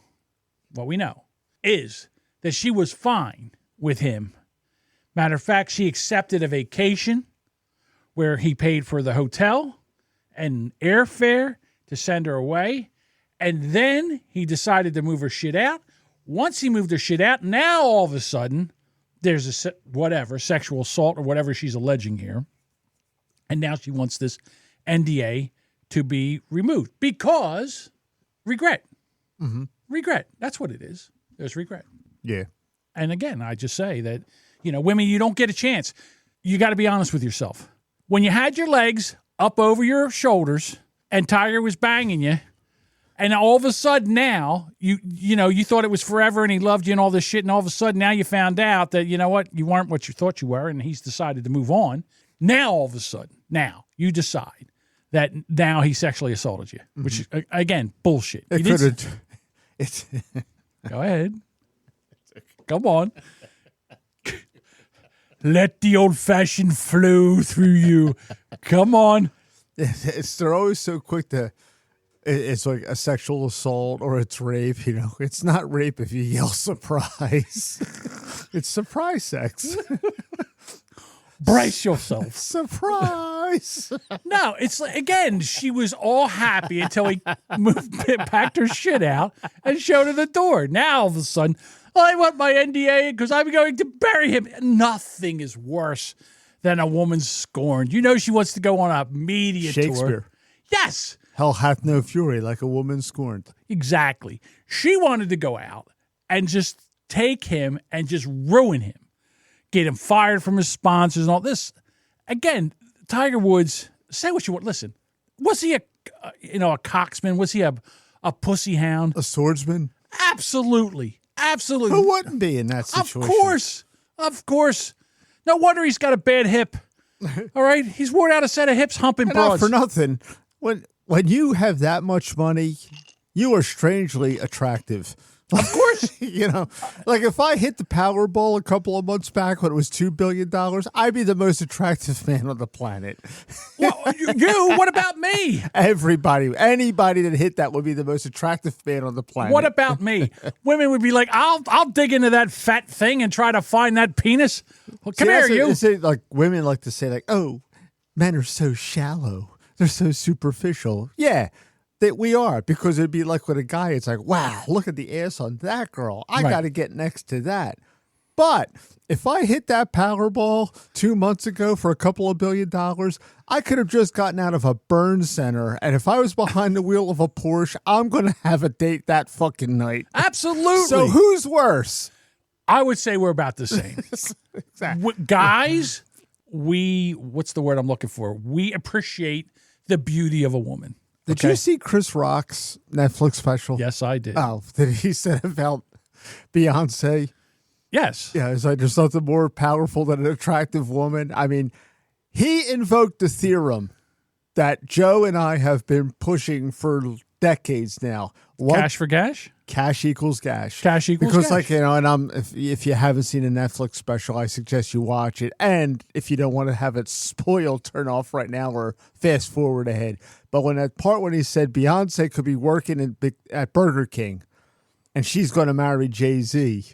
is that she was fine with him. Matter of fact, she accepted a vacation where he paid for the hotel and airfare to send her away. And then he decided to move her shit out. Once he moved her shit out, now all of a sudden there's sexual assault or whatever she's alleging here. And now she wants this NDA to be removed because regret. Mm-hmm. Regret. That's what it is. There's regret. Yeah. And again, I just say that, women, you don't get a chance. You got to be honest with yourself. When you had your legs up over your shoulders and Tiger was banging you, and all of a sudden now, you thought it was forever and he loved you and all this shit, and all of a sudden now you found out that, you weren't what you thought you were, and he's decided to move on. Now, all of a sudden, you decide that now he sexually assaulted you, which is, again, bullshit. It could have. It's Go ahead. Come on. Let the old-fashioned flow through you. Come on. they're always so quick to. It's like a sexual assault or it's rape. It's not rape if you yell surprise. It's surprise sex. Brace yourself. Surprise. No, it's like, again, she was all happy until he packed her shit out and showed her the door. Now, all of a sudden, I want my NDA because I'm going to bury him. Nothing is worse than a woman scorned. You know she wants to go on a media Shakespeare. tour. Yes. Hell hath no fury like a woman scorned. Exactly. She wanted to go out and just take him and just ruin him. Get him fired from his sponsors and all this. Again, Tiger Woods, say what you want. Listen, was he a coxman? Was he a pussy hound? A swordsman? Absolutely. Absolutely. Who wouldn't be in that situation? Of course. No wonder he's got a bad hip. All right? He's worn out a set of hips humping And not broads. for nothing. When you have that much money, you are strangely attractive. Of course. You know, like if I hit the Powerball a couple of months back when it was $2 billion, I'd be the most attractive man on the planet. Well, what about me? Anybody that hit that would be the most attractive man on the planet. What about me? Women would be like, I'll dig into that fat thing and try to find that penis. Well, come here, you. Like women like to say, like, oh, men are so shallow. They're so superficial. Yeah, that we are, because it'd be like with a guy, it's like, wow, look at the ass on that girl. I got to get next to that. But if I hit that Powerball 2 months ago for a couple of $1 billion, I could have just gotten out of a burn center. And if I was behind the wheel of a Porsche, I'm going to have a date that fucking night. Absolutely. So who's worse? I would say we're about the same. Exactly. Guys, what's the word I'm looking for? We appreciate the beauty of a woman. Did you see Chris Rock's Netflix special? Yes, I did. Oh, did he say about Beyonce? Yes. Yeah, it's like there's nothing more powerful than an attractive woman. I mean, he invoked the theorem that Joe and I have been pushing for decades now. Cash for cash? Cash equals gash. Cash equals because, cash. like, you know, and if you haven't seen a Netflix special, I suggest you watch it. And if you don't want to have it spoiled, turn off right now or fast forward ahead. But when he said Beyonce could be working at Burger King and she's going to marry Jay-Z.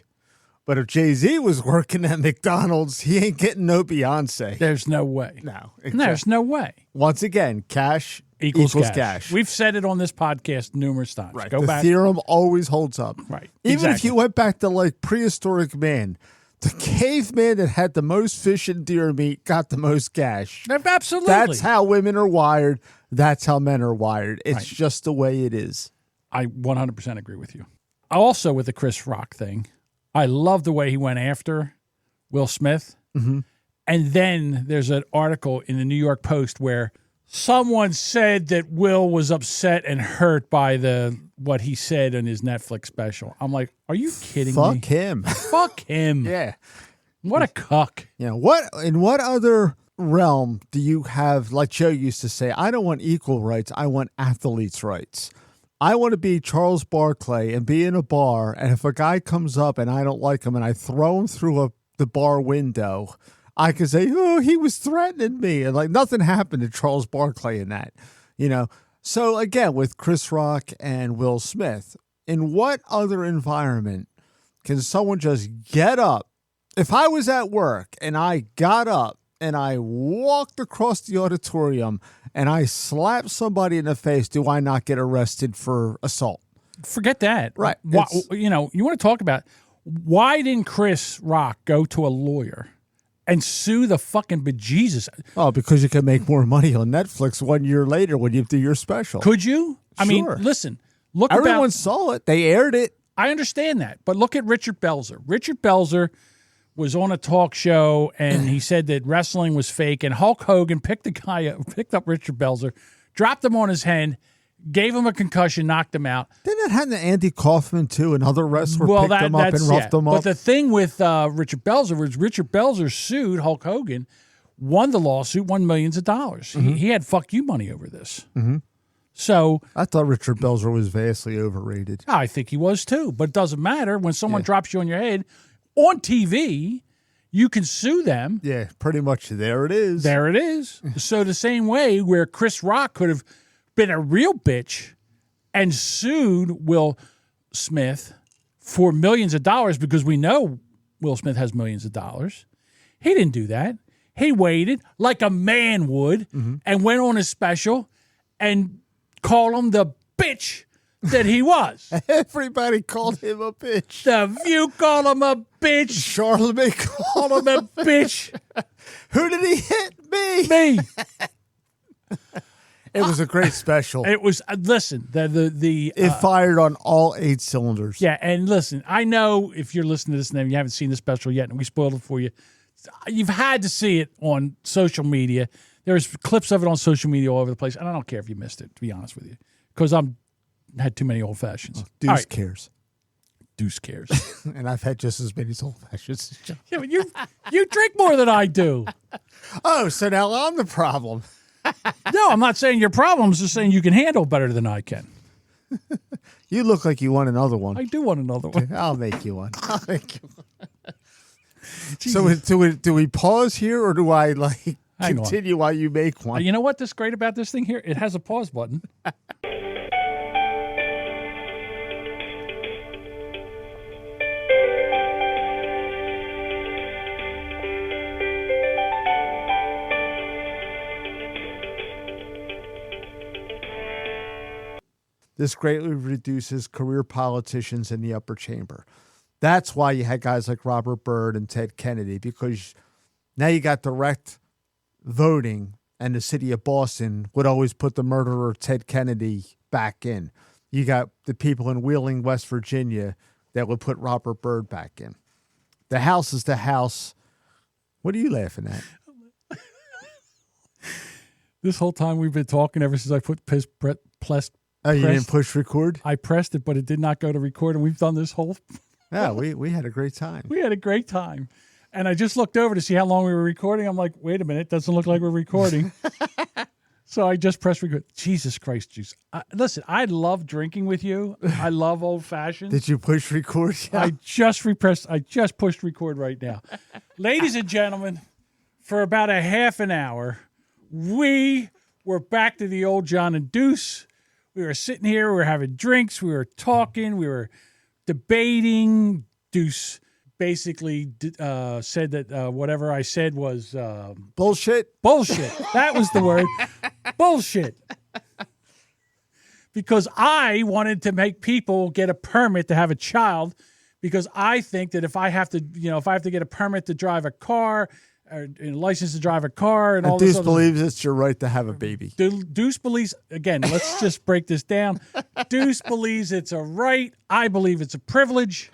But if Jay-Z was working at McDonald's, he ain't getting no Beyonce. There's no way. No. There's no way. Once again, cash equals cash. We've said it on this podcast numerous times. Right. Go the back. theorem always holds up. Right. Even if Exactly. you went back to like prehistoric man, the caveman that had the most fish and deer meat got the most cash. Absolutely. That's how women are wired. That's how men are wired. It's Right. just the way it is. I 100% agree with you. Also, with the Chris Rock thing, I love the way he went after Will Smith. Mm-hmm. And then there's an article in the New York Post where someone said that Will was upset and hurt by what he said in his Netflix special. I'm like, are you kidding me? Fuck him. Fuck him. Yeah. What a cuck. You know, in what other realm do you have, like Joe used to say, I don't want equal rights, I want athletes' rights. I want to be Charles Barkley and be in a bar, and if a guy comes up and I don't like him and I throw him through the bar window, I can say, oh, he was threatening me. And like nothing happened to Charles Barkley in that, you know. So again, with Chris Rock and Will Smith, in what other environment can someone just get up? If I was at work and I got up and I walked across the auditorium and I slapped somebody in the face, do I not get arrested for assault? Forget that. Right. Why, you want to talk about why didn't Chris Rock go to a lawyer and sue the fucking bejesus? Oh, because you can make more money on Netflix 1 year later when you do your special. Could you? I mean, Sure. listen. Everyone saw it. They aired it. I understand that, but look at Richard Belzer. Richard Belzer was on a talk show and he said that wrestling was fake, and Hulk Hogan picked up Richard Belzer, dropped him on his head, gave him a concussion, knocked him out. Didn't that happen to Andy Kaufman too? Another wrestler picked him up and roughed him up. But the thing with Richard Belzer was Richard Belzer sued Hulk Hogan, won the lawsuit, won millions of dollars. Mm-hmm. He had fuck you money over this. Mm-hmm. So I thought Richard Belzer was vastly overrated. I think he was too, but it doesn't matter. When someone drops you on your head on TV, you can sue them. Yeah, pretty much. There it is. There it is. So the same way where Chris Rock could have been a real bitch and sued Will Smith for millions of dollars, because we know Will Smith has millions of dollars. He didn't do that. He waited like a man would and went on his special and called him the bitch that he was. Everybody called him a bitch. The View called him a bitch. Charlemagne Called him a bitch. Who did he hit? Me. Me. It was a great special. It was, listen, It fired on all 8 cylinders. yeah, and listen, I know if you're listening to this and you haven't seen the special yet and we spoiled it for you, you've had to see it on social media. There's clips of it on social media all over the place, and I don't care if you missed it, to be honest with you, because I'm had too many old fashions. Deuce All right. cares. Deuce cares. And I've had just as many old fashions as John. Yeah, but you drink more than I do. Oh, so now I'm the problem. No, I'm not saying your problems. Just saying you can handle better than I can. You look like you want another one. I do want another one. I'll make you one. So do we pause here, or do I Hang on. continue while you make one? You know what? That's great about this thing here. It has a pause button. This greatly reduces career politicians in the upper chamber. That's why you had guys like Robert Byrd and Ted Kennedy, because now you got direct voting, and the city of Boston would always put the murderer Ted Kennedy back in. You got the people in Wheeling, West Virginia, that would put Robert Byrd back in. The House is the House. What are you laughing at? This whole time we've been talking ever since I put Oh, you didn't push record? I pressed it, but it did not go to record, and we've done this whole... Yeah, we had a great time. We had a great time. And I just looked over to see how long we were recording. I'm like, wait a minute, doesn't look like we're recording. So I just pressed record. Jesus Christ, Juice. Listen, I love drinking with you. I love old fashions. Did you push record? Yeah. I just pushed record right now. Ladies and gentlemen, for about a half an hour, we were back to the old John and Deuce. We were sitting here, we were having drinks, we were talking, we were debating. Deuce basically said that whatever I said was Bullshit? bullshit. That was the word. Bullshit. Because I wanted to make people get a permit to have a child, because I think that if I have to get a permit to drive a car, or a license to drive a car, and all this Deuce other believes it's your right to have a baby. Deuce believes, again, let's just break this down. Deuce believes it's a right. I believe it's a privilege.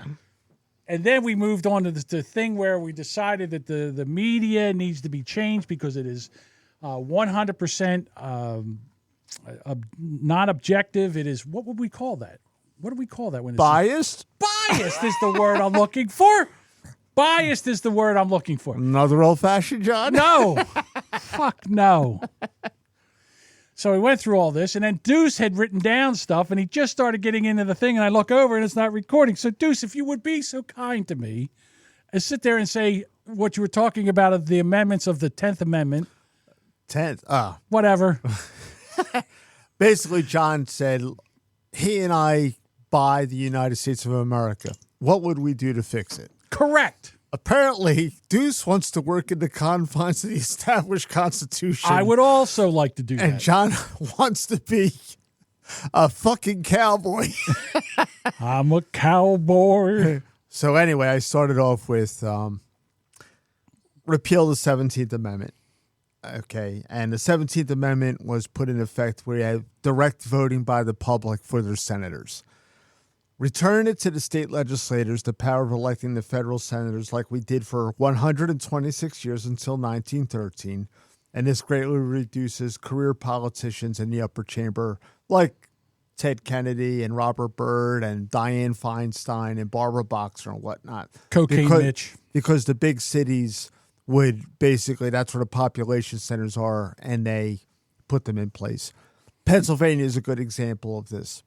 And then we moved on to the thing where we decided that the media needs to be changed because it is 100% not objective. It is, what would we call that? What do we call that when it's Biased? biased is the word I'm looking for. Biased is the word I'm looking for. Another old-fashioned, John? No. Fuck no. So we went through all this, and then Deuce had written down stuff, and he just started getting into the thing, and I look over, and it's not recording. So, Deuce, if you would be so kind to me and sit there and say what you were talking about of the amendments of the 10th Amendment. 10th? Whatever. Basically, John said, he and I buy the United States of America. What would we do to fix it? Correct. Apparently, Deuce wants to work in the confines of the established Constitution. I would also like to do And that. John wants to be a fucking cowboy. I'm a cowboy. So anyway, I started off with repeal the 17th Amendment. Okay, and the 17th Amendment was put in effect where you have direct voting by the public for their senators. Return it to the state legislators the power of electing the federal senators like we did for 126 years until 1913, and this greatly reduces career politicians in the upper chamber like Ted Kennedy and Robert Byrd and Dianne Feinstein and Barbara Boxer and whatnot. Cocaine Mitch. Because the big cities would basically, that's where the population centers are, and they put them in place. Pennsylvania is a good example of this.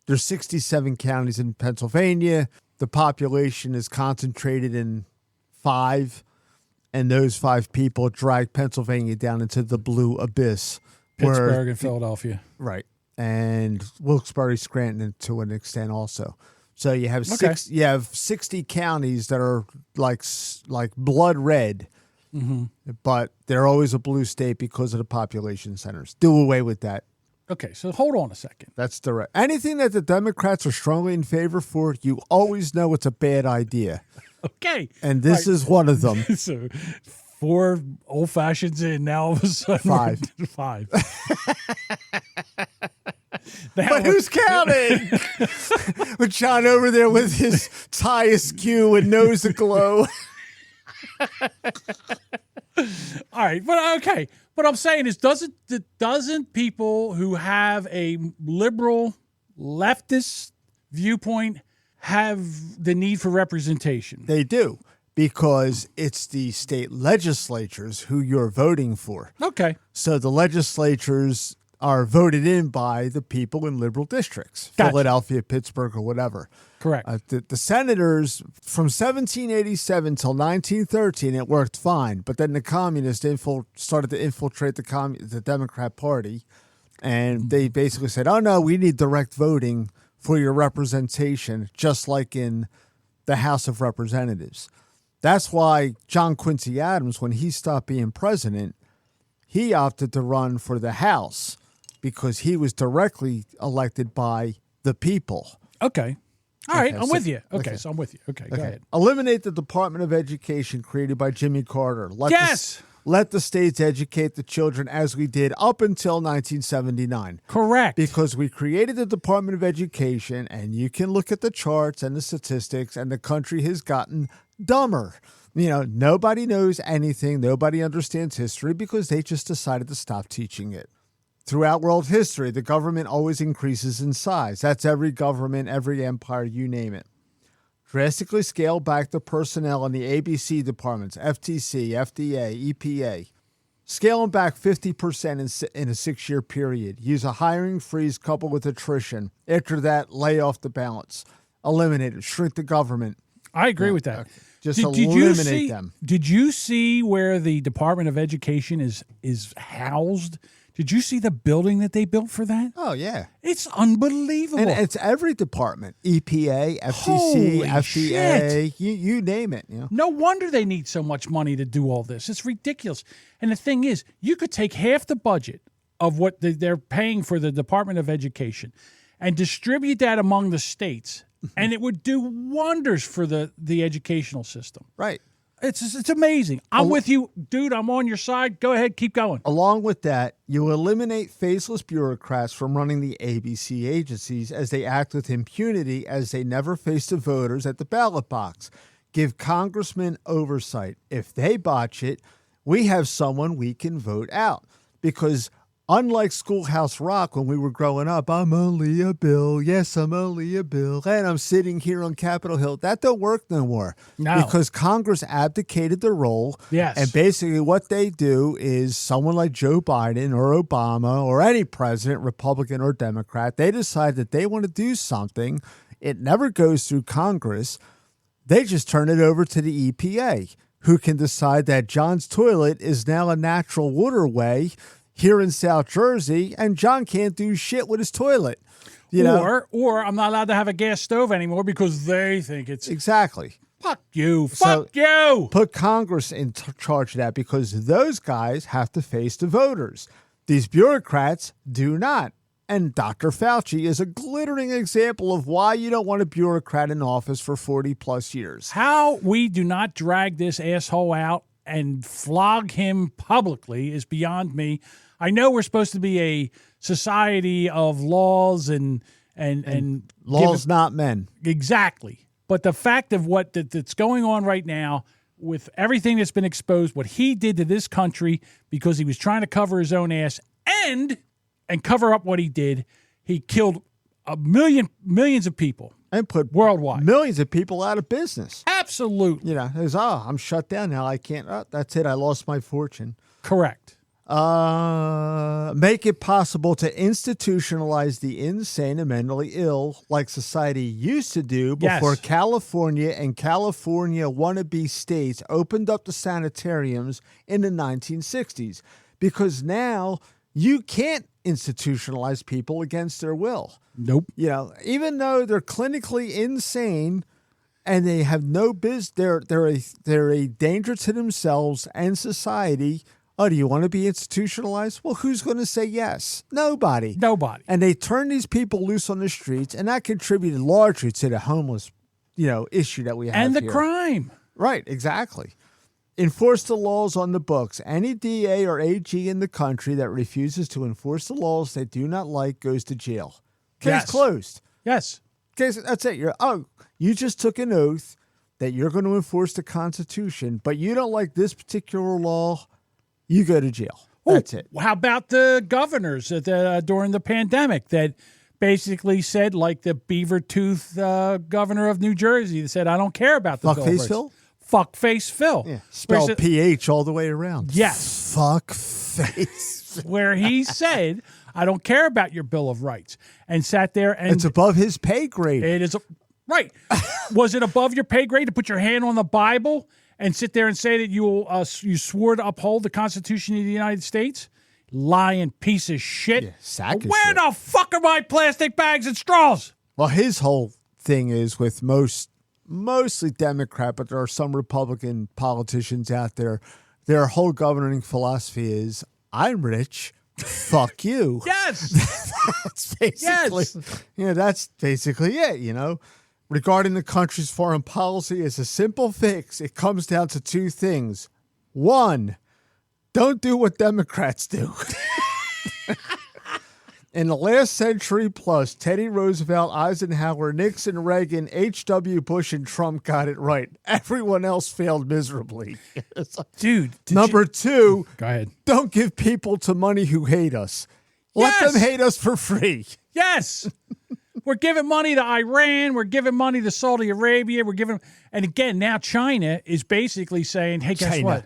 There's 67 counties in Pennsylvania. The population is concentrated in 5, and those 5 people drag Pennsylvania down into the blue abyss. Pittsburgh and Philadelphia. Right. And Wilkes-Barre, Scranton to an extent also. So you have Okay. you have 60 counties that are like blood red, but they're always a blue state because of the population centers. Do away with that. Okay, so hold on a second. That's direct. Anything that the Democrats are strongly in favor for, you always know it's a bad idea. Okay. And this is one of them. So 4 old fashions in, now all of a sudden 5. we're 5. But who's counting? With John over there with his tie askew and nose aglow. All right, but okay. What I'm saying is, doesn't people who have a liberal leftist viewpoint have the need for representation? They do, because it's the state legislatures who you're voting for. Okay. So the legislatures are voted in by the people in liberal districts, Gotcha. Philadelphia, Pittsburgh, or whatever. Correct. The senators from 1787 till 1913, it worked fine. But then the communists started to infiltrate the Democrat Party, and they basically said, "Oh no, we need direct voting for your representation, just like in the House of Representatives." That's why John Quincy Adams, when he stopped being president, he opted to run for the House because he was directly elected by the people. Okay. All right, Okay, I'm so- with you. okay. So I'm with you. Okay, go ahead. Eliminate the Department of Education created by Jimmy Carter. Yes. Let the states educate the children as we did up until 1979. Correct. Because we created the Department of Education, and you can look at the charts and the statistics, and the country has gotten dumber. You know, nobody knows anything. Nobody understands history because they just decided to stop teaching it. Throughout world history, the government always increases in size. That's every government, every empire, you name it. Drastically scale back the personnel in the ABC departments, FTC, FDA, EPA. Scale them back 50% in a 6-year period. Use a hiring freeze coupled with attrition. After that, lay off the balance. Eliminate it. Shrink the government. I agree with that. Just you eliminate see, them. Did you see where the Department of Education is housed? Did you see the building that they built for that? Oh, yeah. It's unbelievable. And it's every department. EPA, FTC, Holy FDA, you name it. You know? No wonder they need so much money to do all this. It's ridiculous. And the thing is, you could take half the budget of what they're paying for the Department of Education and distribute that among the states, and it would do wonders for the educational system. Right. It's amazing. I'm with you, dude. I'm on your side. Go ahead. Keep going. Along with that, you eliminate faceless bureaucrats from running the ABC agencies as they act with impunity as they never face the voters at the ballot box. Give congressmen oversight. If they botch it, we have someone we can vote out. Because unlike Schoolhouse Rock when we were growing up, I'm only a bill. Yes, I'm only a bill. And I'm sitting here on Capitol Hill. That don't work no more. No. Because Congress abdicated the role. Yes. And basically what they do is someone like Joe Biden or Obama or any president, Republican or Democrat, they decide that they want to do something. It never goes through Congress. They just turn it over to the EPA, who can decide that John's toilet is now a natural waterway here in South Jersey, and John can't do shit with his toilet. You know? Or I'm not allowed to have a gas stove anymore because they think it's Exactly. fuck you. So- Fuck you. Put Congress in charge of that because those guys have to face the voters. These bureaucrats do not. And Dr. Fauci is a glittering example of why you don't want a bureaucrat in office for 40 plus years. How we do not drag this asshole out and flog him publicly is beyond me. I know we're supposed to be a society of laws and Laws, not men. exactly. But the fact of that's going on right now with everything that's been exposed, what he did to this country because he was trying to cover his own ass and cover up what he did, he killed millions of people And put worldwide. millions of people out of business. Absolutely You know, it's, I'm shut down now. I can't. That's it. I lost my fortune. correct. Make it possible to institutionalize the insane and mentally ill like society used to do before Yes. California and California wannabe states opened up the sanitariums in the 1960s. Because now you can't institutionalize people against their will. Nope. You know, even though they're clinically insane and they have no they're a danger to themselves and society. Oh, do you want to be institutionalized? Well, who's going to say yes? Nobody. Nobody. And they turned these people loose on the streets, and that contributed largely to the homeless, issue that we have And the here. crime. Right, exactly. Enforce the laws on the books. Any DA or AG in the country that refuses to enforce the laws they do not like goes to jail. Case Yes. closed. Yes. Case, that's it. You just took an oath that you're going to enforce the Constitution, but you don't like this particular law, you go to jail. That's it. How about the governors during the pandemic that basically said, like the beaver tooth governor of New Jersey, that said, I don't care about the Bill of Fuckface Rights. Phil? Fuckface Phil. Yeah. Spelled Where- PH all the way around. Yes. Fuckface. Where he said, I don't care about your Bill of Rights, and sat there and It's above his pay grade. it is right. Was it above your pay grade to put your hand on the Bible and sit there and say that you swore to uphold the Constitution of the United States? Lying piece of shit. Yeah, sack of Where shit. the fuck are my plastic bags and straws? Well, his whole thing is with mostly Democrat, but there are some Republican politicians out there. Their whole governing philosophy is, I'm rich, fuck you. Yes. That's basically, Yes. That's basically it, Regarding the country's foreign policy, it's a simple fix. It comes down to two things. One, don't do what Democrats do. In the last century plus, Teddy Roosevelt, Eisenhower, Nixon, Reagan, H.W. Bush, and Trump got it right. Everyone else failed miserably. Dude. Number two, Go ahead. don't give people to money who hate us. Let Yes. them hate us for free. Yes. We're giving money to Iran. We're giving money to Saudi Arabia. And again, now China is basically saying, hey, guess China. what?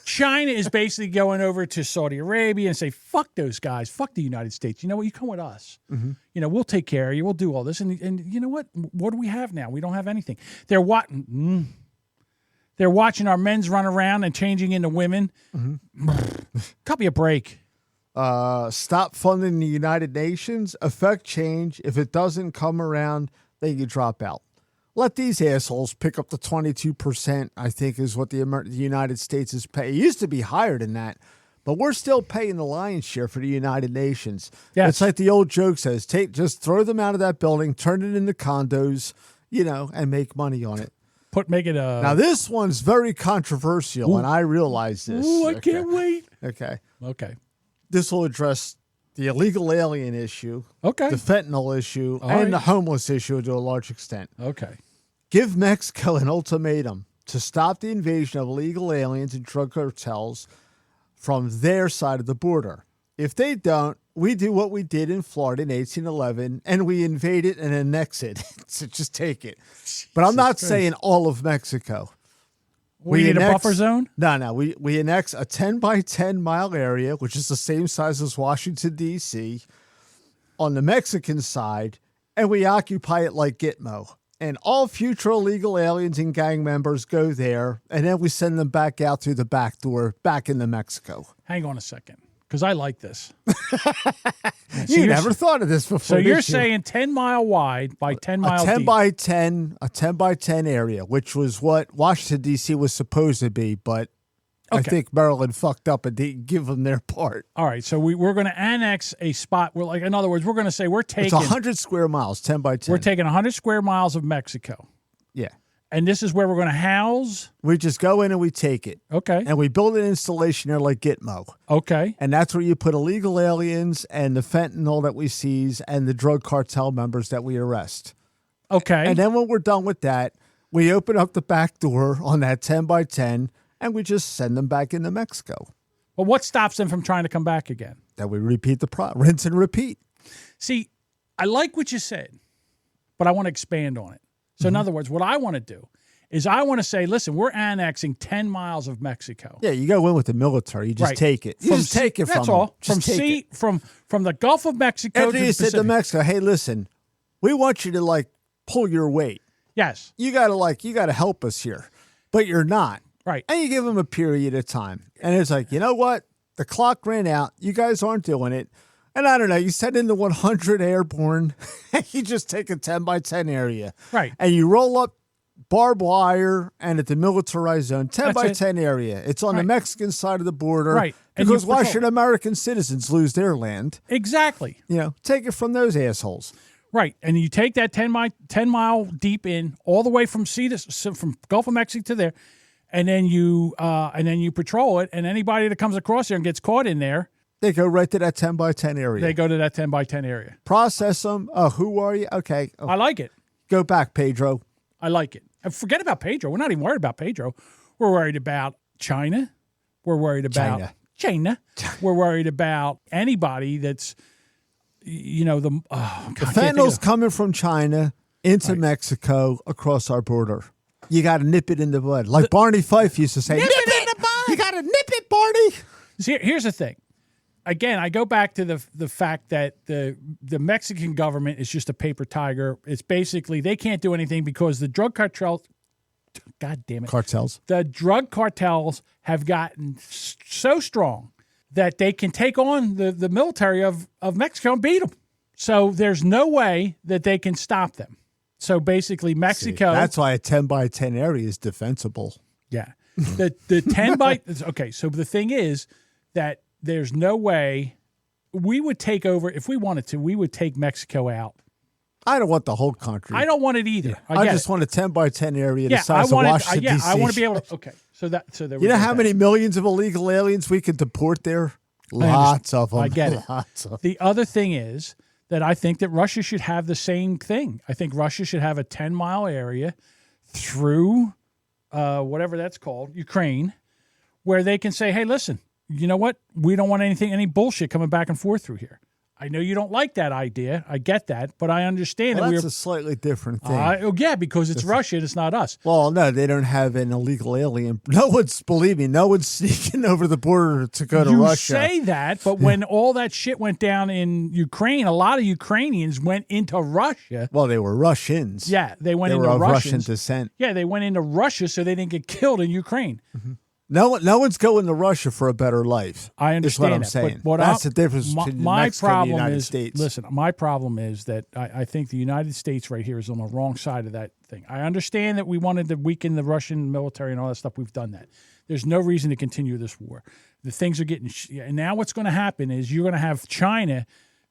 China is basically going over to Saudi Arabia and say, fuck those guys. Fuck the United States. You know what? You come with us. Mm-hmm. We'll take care of you. We'll do all this. And you know what? What do we have now? We don't have anything. They're watching our men's run around and changing into women. Cut me a break. Stop funding the United Nations. Affect change. If it doesn't come around, then you drop out. Let these assholes pick up the 22%, I think, is what the United States is paying. It used to be higher than that, but we're still paying the lion's share for the United Nations. Yes. It's like the old joke says, just throw them out of that building, turn it into condos, and make money on it. Make it a... Now, this one's very controversial, and I realize this. Ooh, I can't wait. Okay. Okay. This will address the illegal alien issue, Okay. the fentanyl issue, All and right. the homeless issue to a large extent. Okay. Give Mexico an ultimatum to stop the invasion of illegal aliens and drug cartels from their side of the border. If they don't, we do what we did in Florida in 1811, and we invade it and annex it. So just take it. But I'm not saying all of Mexico. We need a buffer zone? No. We annex a 10 by 10 mile area, which is the same size as Washington, D.C., on the Mexican side, and we occupy it like Gitmo. And all future illegal aliens and gang members go there, and then we send them back out through the back door, back into Mexico. Hang on a second, because I like this. You never thought of this before. So did you're you? saying 10 mile wide by 10 mile a 10 deep. by 10 area, which was what Washington, D.C. was supposed to be, but I Okay. think Maryland fucked up and didn't give them their part. All right, so we're going to annex a spot. We're like, in other words, we're going to say we're It's taking 100 square miles, 10 by 10. we're taking 100 square miles of Mexico, Yeah. and this is where we're going to house. We just go in and we take it. Okay, And we build an installation there like Gitmo. okay, And that's where you put illegal aliens and the fentanyl that we seize and the drug cartel members that we arrest. okay. And then when we're done with that, we open up the back door on that 10 by 10 and we just send them back into Mexico. Well, what stops them from trying to come back again? Then we repeat rinse and repeat. See, I like what you said, but I want to expand on it. So, in other words, what I want to do is I want to say, listen, we're annexing 10 miles of Mexico. Yeah, you go in with the military. You just Right. take it. You just take it from That's them. all. Just From take it. from the Gulf of Mexico After to you the said to Pacific. Mexico, hey, listen, we want you to pull your weight. Yes. You gotta help us here, but you're not. Right. And you give them a period of time, and it's like, you know what? The clock ran out. You guys aren't doing it, and I don't know. You send in the 100 airborne. You just take a 10 by 10 area, Right. And you roll up barbed wire and at the militarized zone, 10 That's by it. 10 area. It's on the Right. Mexican side of the border. Right. And Because you why patrol. should American citizens lose their land? Exactly. Take it from those assholes. Right, and you take that 10 mile deep in all the way from from Gulf of Mexico to there, and then you patrol it. And anybody that comes across there and gets caught in there, They go right to that 10 by 10 area. they go to that 10 by 10 area. Process them. Oh, who are you? Okay. Oh, I like it. go back, Pedro. I like it. And forget about Pedro. We're not even worried about Pedro. We're worried about China. We're worried about China. We're worried about anybody that's, the Fentanyl's coming from China into Mexico across our border. You got to nip it in the bud. Like Barney Fife used to say, nip it in the bud. You got to nip it, Barney. See, here's the thing. Again, I go back to the fact that the Mexican government is just a paper tiger. It's basically they can't do anything because the drug cartels, God damn it, the drug cartels have gotten so strong that they can take on the military of Mexico and beat them. So there's no way that they can stop them. So basically, Mexico. That's why a 10 by 10 area is defensible. Yeah. The 10 by. Okay. So the thing is that there's no way we would take over. If we wanted to, we would take Mexico out. I don't want the whole country. I don't want it either. I just want a 10 by 10 area the Yeah, size of Washington, D.C. I want to be able to. Okay. So there we You know go how with many that. millions of illegal aliens we could deport there? Lots of them. I get it. Lots of The other thing is that I think that Russia should have the same thing. I think Russia should have a 10-mile area through whatever that's called, Ukraine, where they can say, hey, listen, you know what? We don't want any bullshit coming back and forth through here. I know you don't like that idea. I get that, but I understand Well, that that's a slightly different thing. yeah, because it's Russia and it's not us. Well, no, they don't have an illegal alien. No one's sneaking over the border to go to You Russia. say that, but when all that shit went down in Ukraine, a lot of Ukrainians went into Russia. Well, they were Russians. Yeah, they went They into were of Russian Russians. descent. Yeah, they went into Russia so they didn't get killed in Ukraine. No one's going to Russia for a better life. I understand is what I'm that, saying. but what That's the difference between my Mexico and the problem United is, States. Listen, my problem is that I think the United States right here is on the wrong side of that thing. I understand that we wanted to weaken the Russian military and all that stuff. We've done that. There's no reason to continue this war. The things are getting and now what's going to happen is you're going to have China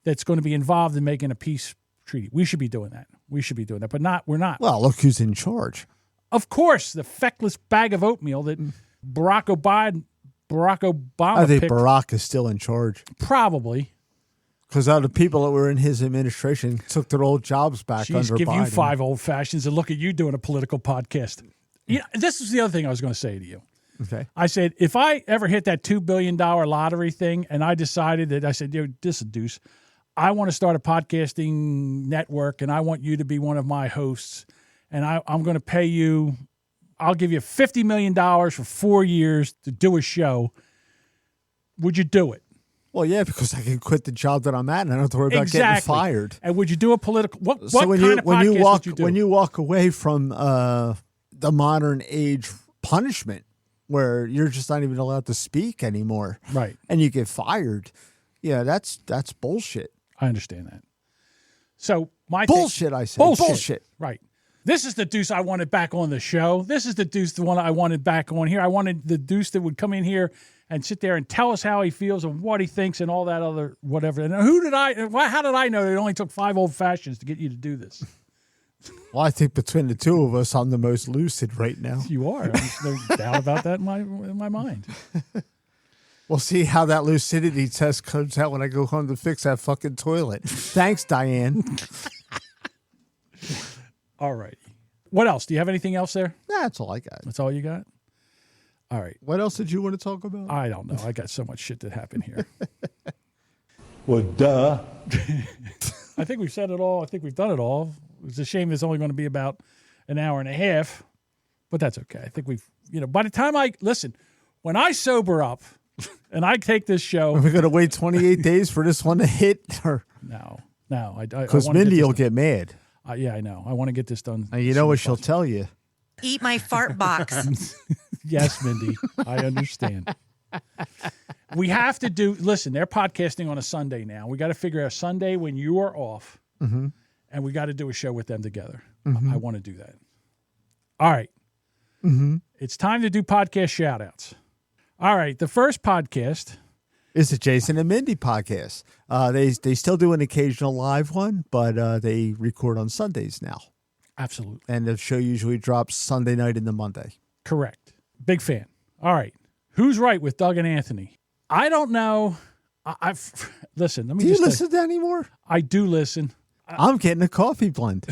that's going to be involved in making a peace treaty. We should be doing that. But we're not. Well, look who's in charge. Of course, the feckless bag of oatmeal that Barack Obama I think picked, Barack is still in charge. probably. Because all the people that were in his administration took their old jobs back Jeez, under give Biden. you 5 old fashions and look at you doing a political podcast. This is the other thing I was going to say to you. Okay. I said, if I ever hit that $2 billion lottery thing and I decided that, I said, this is Deuce, I want to start a podcasting network and I want you to be one of my hosts and I'm going to pay you, I'll give you $50 million for 4 years to do a show. Would you do it? Well, yeah, because I can quit the job that I'm at and I don't have to worry about getting fired. And would you do a political, what So kind of podcast would you do? when you walk away from the modern age punishment where you're just not even allowed to speak anymore, Right. and you get fired, yeah, that's bullshit. I understand that. So my Bullshit, I say. Bullshit. Right. This is the Deuce I wanted back on the show. This is the Deuce, the one I wanted back on here. I wanted the Deuce that would come in here and sit there and tell us how he feels and what he thinks and all that other whatever. And how did I know it only took 5 old fashions to get you to do this? Well, I think between the two of us, I'm the most lucid right now. You are. There's no doubt about that in my mind. We'll see how that lucidity test comes out when I go home to fix that fucking toilet. Thanks, Diane. All right. What else? Do you have anything else there? Nah, that's all I got. That's all you got? All right. What else did you want to talk about? I don't know. I got so much shit that happened here. Well, duh. I think we've said it all. I think we've done it all. It's a shame it's only going to be about an hour and a half, but that's okay. I think we've, by the time when I sober up and I take this show. Are we going to wait 28 days for this one to hit? No. Because Mindy will get mad. Yeah, I know. I want to get this done. And you know what she'll tell you? Eat my fart box. Yes, Mindy. I understand. We have to listen, they're podcasting on a Sunday now. We got to figure out a Sunday when you are off, and we got to do a show with them together. I want to do that. All right. Mm-hmm. It's time to do podcast shout outs. All right. The first podcast is the Jason and Mindy podcast. They still do an occasional live one, but they record on Sundays now. Absolutely. And the show usually drops Sunday night into Monday. Correct. Big fan. All right. Who's right with Doug and Anthony? I don't know. Listen. Let me. Do you listen to anymore? I do listen. I'm getting a coffee blend.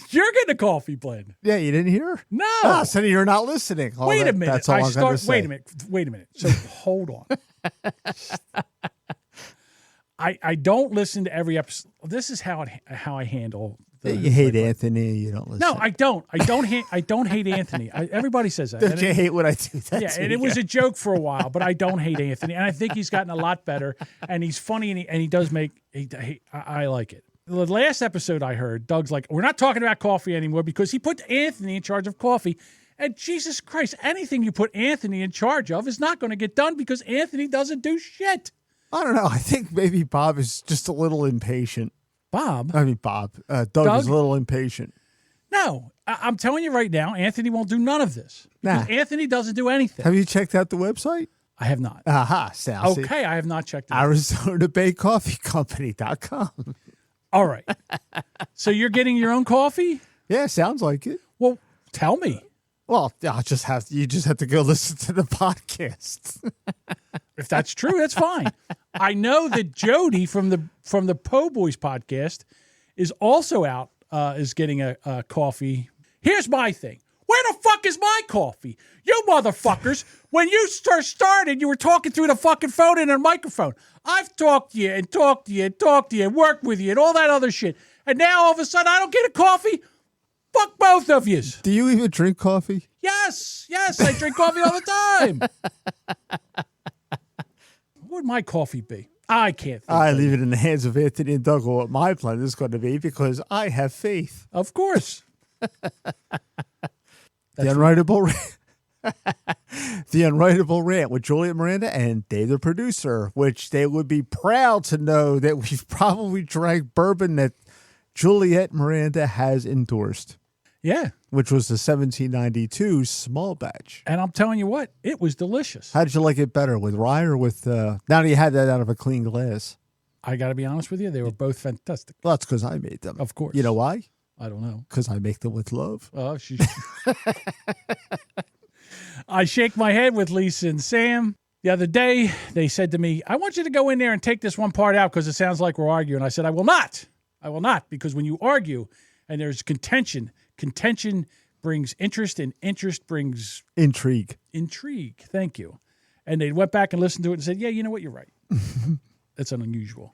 You're getting a coffee blend. Yeah, you didn't hear? No. So you're not listening. Wait a minute. That's all I'm going to say. Wait a minute. So hold on. I don't listen to every episode. This is how I handle. You hate Anthony. You don't listen. No, I don't. I don't hate Anthony. Everybody says that. Don't you hate what I do? And it was a joke for a while, but I don't hate Anthony, and I think he's gotten a lot better. And he's funny, and he does make. I like it. The last episode I heard, Doug's like, we're not talking about coffee anymore because he put Anthony in charge of coffee. And Jesus Christ, anything you put Anthony in charge of is not going to get done because Anthony doesn't do shit. I don't know. I think maybe Bob is just a little impatient. Bob? I mean, Bob. Doug is a little impatient. No, I'm telling you right now, Anthony won't do none of this. Nah. Anthony doesn't do anything. Have you checked out the website? I have not. Aha, Sassy. Okay, I have not checked it out. ArizonaBayCoffeeCompany.com. All right. So you're getting your own coffee? Yeah, sounds like it. Well, tell me. Well, you just have to go listen to the podcast. If that's true, that's fine. I know that Jody from the Po Boys podcast is also out, is getting a coffee. Here's my thing. Where the fuck is my coffee? You motherfuckers, when you started, you were talking through the fucking phone and a microphone. I've talked to you and talked to you and talked to you and worked with you and all that other shit. And now all of a sudden I don't get a coffee? Fuck both of yous. Do you even drink coffee? Yes, I drink coffee all the time. What would my coffee be? I can't think. I leave it in the hands of Anthony and Doug what my plan is going to be because I have faith. Of course. The Unwritable Rant with Juliet Miranda and Dave the producer, which they would be proud to know that we've probably drank bourbon that Juliet Miranda has endorsed. Yeah. Which was the 1792 small batch. And I'm telling you what, it was delicious. How did you like it better, with rye or with, now that you had that out of a clean glass? I got to be honest with you, they were both fantastic. Well, that's because I made them. Of course. You know why? I don't know. Because I make them with love. Oh, I shake my head with Lisa and Sam. The other day, they said to me, I want you to go in there and take this one part out because it sounds like we're arguing. I said, I will not. I will not, because when you argue and there's contention brings interest, and interest brings intrigue. Thank you. And they went back and listened to it and said, yeah, you know what? You're right. That's unusual.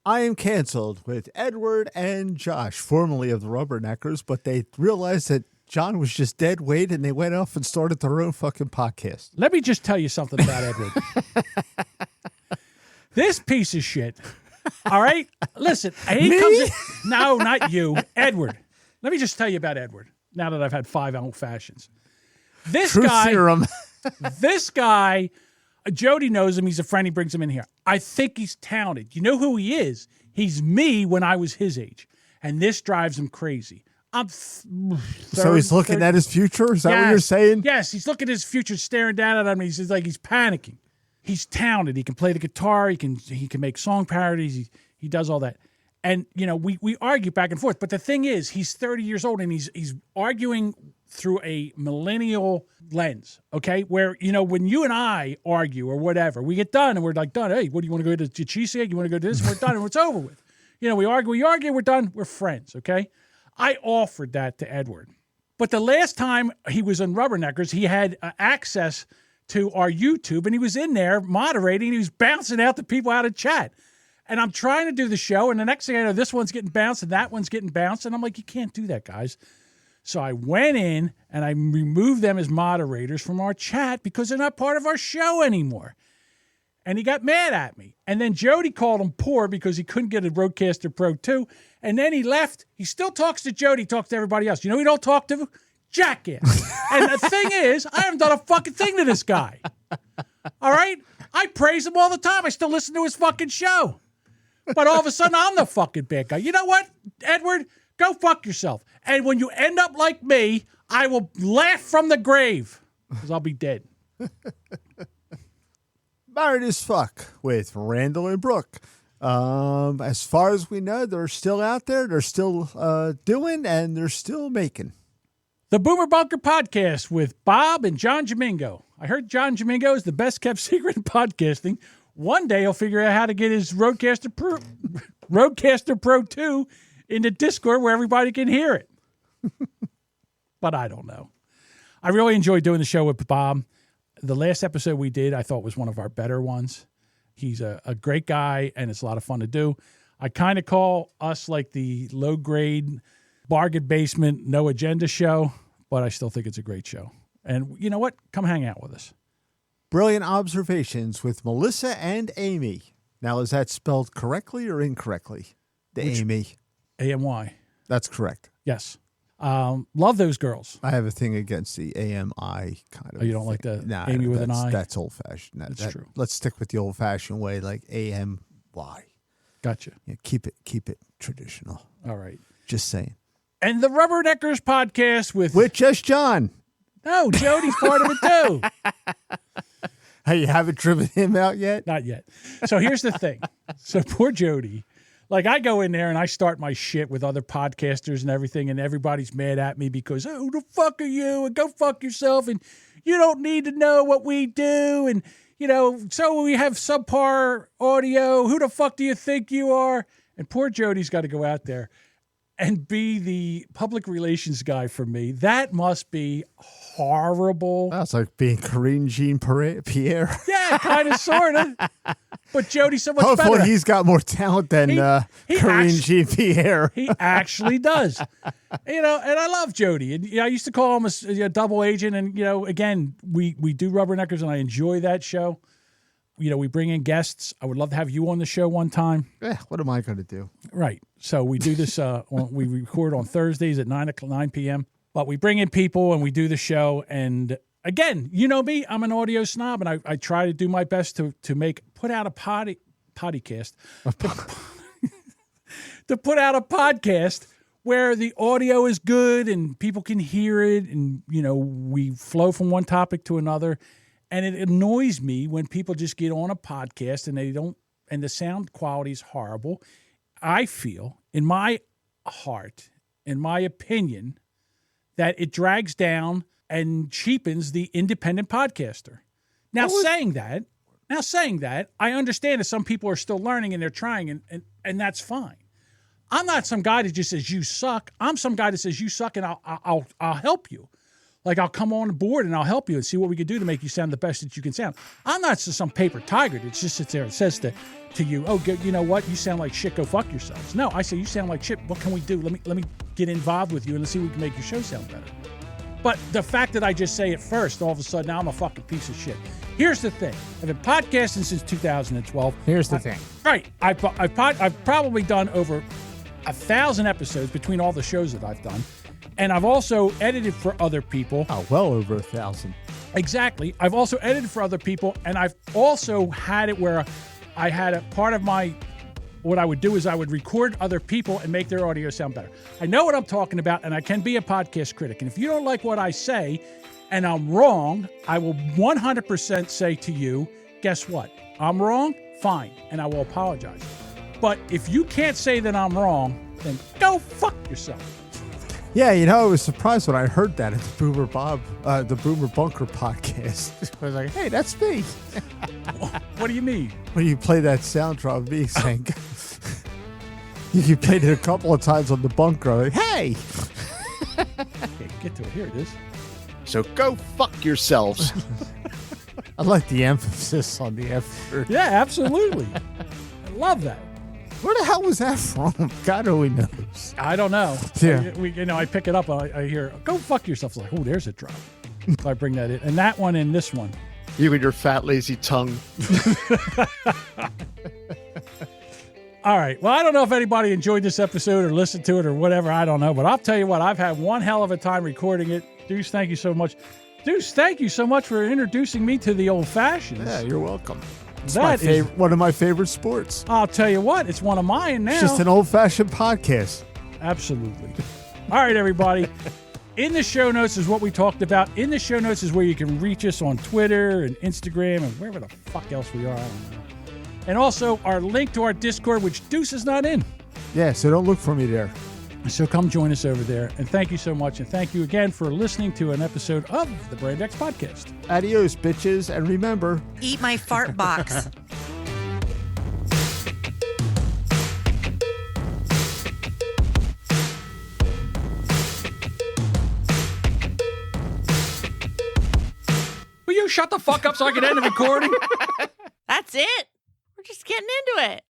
I Am Canceled with Edward and Josh, formerly of the Rubberneckers, but they realized that John was just dead weight and they went off and started their own fucking podcast. Let me just tell you something about Edward. This piece of shit. All right? Listen. No, not you. Edward. Let me just tell you about Edward now that I've had 5 old fashions. This guy, Jody knows him. He's a friend. He brings him in here. I think he's talented. You know who he is? He's me when I was his age. And this drives him crazy. So he's looking at his future? Is that what you're saying? Yes, he's looking at his future, staring down at him. He's like he's panicking. He's talented. He can play the guitar. He can make song parodies. He does all that. And, you know, we argue back and forth. But the thing is, he's 30 years old, and he's arguing through a millennial lens, okay? Where, you know, when you and I argue or whatever, we get done, and we're like, done. Hey, what do you want to go to cheesesteak? You want to go to this? And we're done, and it's over with. You know, we argue, we're done. We're friends, okay? I offered that to Edward. But the last time he was on Rubberneckers, he had access to our YouTube, and he was in there moderating, and he was bouncing out the people out of chat. And I'm trying to do the show, and the next thing I know, this one's getting bounced, and that one's getting bounced, and I'm like, you can't do that, guys. So I went in, and I removed them as moderators from our chat because they're not part of our show anymore. And he got mad at me. And then Jody called him poor because he couldn't get a Rodecaster Pro 2. And then he left. He still talks to Jody, talks to everybody else. You know who he don't talk to? Jackass. And the thing is, I haven't done a fucking thing to this guy. All right? I praise him all the time. I still listen to his fucking show. But all of a sudden, I'm the fucking bad guy. You know what, Edward? Go fuck yourself. And when you end up like me, I will laugh from the grave because I'll be dead. Married as Fuck with Randall and Brooke. As far as we know, they're still out there. They're still doing, and they're still making. The Boomer Bunker Podcast with Bob and John Domingo. I heard John Domingo is the best kept secret in podcasting. One day he'll figure out how to get his Roadcaster Pro 2 into Discord where everybody can hear it. But I don't know. I really enjoyed doing the show with Bob. The last episode we did, I thought was one of our better ones. He's a great guy, and it's a lot of fun to do. I kind of call us like the low-grade, bargain basement, no agenda show, but I still think it's a great show. And you know what? Come hang out with us. Brilliant Observations with Melissa and Amy. Now, is that spelled correctly or incorrectly? Amy. AMY. That's correct. Yes. Love those girls. I have a thing against the AMI kind of. Oh, you don't like the Amy with an I? That's old fashioned. That's true. Let's stick with the old fashioned way, like AMY. Gotcha. Yeah, keep it traditional. All right. Just saying. And the Rubberneckers Podcast with just John. No, Jody's part of it too. Hey, you haven't driven him out yet? Not yet. So here's the thing. So poor Jody. Like, I go in there and I start my shit with other podcasters and everything, and everybody's mad at me because, oh, who the fuck are you? And go fuck yourself. And you don't need to know what we do. And, you know, so we have subpar audio. Who the fuck do you think you are? And poor Jody's got to go out there and be the public relations guy for me. That must be horrible. That's like being Corinne Jean-Pierre. Yeah, kind of, sort of. But Jody's so much better. Hopefully he's got more talent than Corinne Jean-Pierre. He actually does. You know, and I love Jody. And you know, I used to call him a double agent. And, you know, again, we do Rubberneckers, and I enjoy that show. You know, we bring in guests. I would love to have you on the show one time. What am I going to do? Right. So we do this, we record on Thursdays at 9 p.m. But we bring in people and we do the show. And again, you know me, I'm an audio snob, and I try to do my best to put out a podcast. To put out a podcast where the audio is good and people can hear it, and, you know, we flow from one topic to another. And it annoys me when people just get on a podcast and and the sound quality is horrible. I feel, in my heart, in my opinion, that it drags down and cheapens the independent podcaster. Now, saying that, I understand that some people are still learning and they're trying, and that's fine. I'm not some guy that just says you suck. I'm some guy that says you suck, and I'll help you. Like, I'll come on board and I'll help you and see what we can do to make you sound the best that you can sound. I'm not just some paper tiger that just sits there and says to you, oh, you know what? You sound like shit. Go fuck yourselves. No, I say, you sound like shit. What can we do? Let me get involved with you and let's see if we can make your show sound better. But the fact that I just say it first, all of a sudden, now I'm a fucking piece of shit. Here's the thing. I've been podcasting since 2012. Here's the thing. Right. I've probably done over 1,000 episodes between all the shows that I've done. And I've also edited for other people. Oh, well over 1,000. Exactly. I've also edited for other people, and I've also had it where I had a part of what I would do is I would record other people and make their audio sound better. I know what I'm talking about, and I can be a podcast critic. And if you don't like what I say and I'm wrong, I will 100% say to you, guess what? I'm wrong? Fine. And I will apologize. But if you can't say that I'm wrong, then go fuck yourself. Yeah, you know, I was surprised when I heard that at the Boomer Bunker podcast. I was like, hey, that's me. What do you mean? When you play that sound drop of me saying, you played it a couple of times on the bunker. I'm like, hey. Okay, get to it. Here it is. So go fuck yourselves. I like the emphasis on the F word. Yeah, absolutely. I love that. Where the hell was that from? God only knows. I don't know. Yeah. I pick it up. I hear, go fuck yourself. It's like, oh, there's a drop. So I bring that in. And that one and this one. You and your fat, lazy tongue. All right. Well, I don't know if anybody enjoyed this episode or listened to it or whatever. I don't know. But I'll tell you what, I've had one hell of a time recording it. Deuce, thank you so much. Deuce, thank you so much for introducing me to the old fashions. Yeah, you're welcome. That is one of my favorite sports. I'll tell you what, it's one of mine now. It's just an old-fashioned podcast. Absolutely. All right, everybody. In the show notes is what we talked about. In the show notes is where you can reach us on Twitter and Instagram and wherever the fuck else we are. I don't know. And also our link to our Discord, which Deuce is not in. Yeah, so don't look for me there. So come join us over there. And thank you so much. And thank you again for listening to an episode of the Brand X Podcast. Adios, bitches. And remember, Eat my fart box. Will you shut the fuck up so I can end the recording? That's it. We're just getting into it.